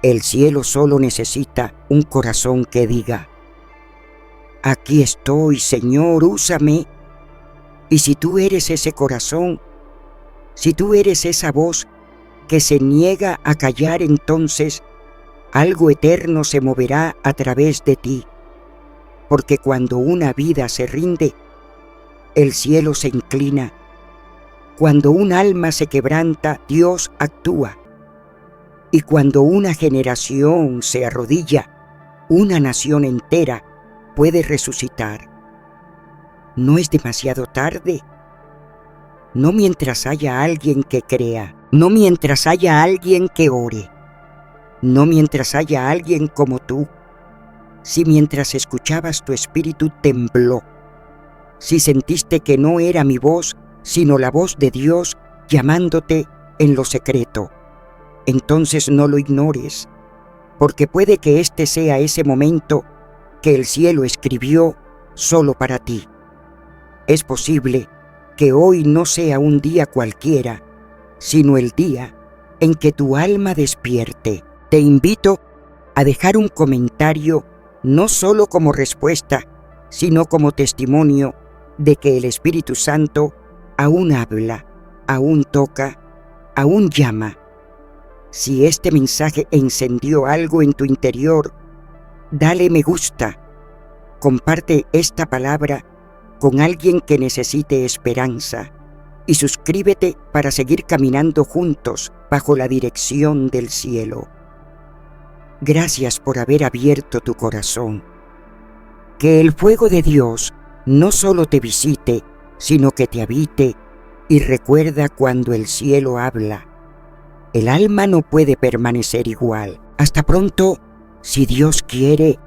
El cielo solo necesita un corazón que diga: aquí estoy, Señor, úsame. Y si tú eres ese corazón, si tú eres esa voz que se niega a callar, entonces algo eterno se moverá a través de ti. Porque cuando una vida se rinde, el cielo se inclina. Cuando un alma se quebranta, Dios actúa. Y cuando una generación se arrodilla, una nación entera puede resucitar. No es demasiado tarde. No mientras haya alguien que crea, no mientras haya alguien que ore, no mientras haya alguien como tú. Si mientras escuchabas tu espíritu tembló, si sentiste que no era mi voz, sino la voz de Dios llamándote en lo secreto, entonces no lo ignores, porque puede que este sea ese momento que el cielo escribió solo para ti. Es posible que hoy no sea un día cualquiera, sino el día en que tu alma despierte. Te invito a dejar un comentario, no solo como respuesta, sino como testimonio de que el Espíritu Santo aún habla, aún toca, aún llama. Si este mensaje encendió algo en tu interior, dale me gusta, comparte esta palabra con alguien que necesite esperanza y suscríbete para seguir caminando juntos bajo la dirección del cielo. Gracias por haber abierto tu corazón. Que el fuego de Dios no solo te visite, sino que te habite, y recuerda cuando el cielo habla. El alma no puede permanecer igual. Hasta pronto, si Dios quiere,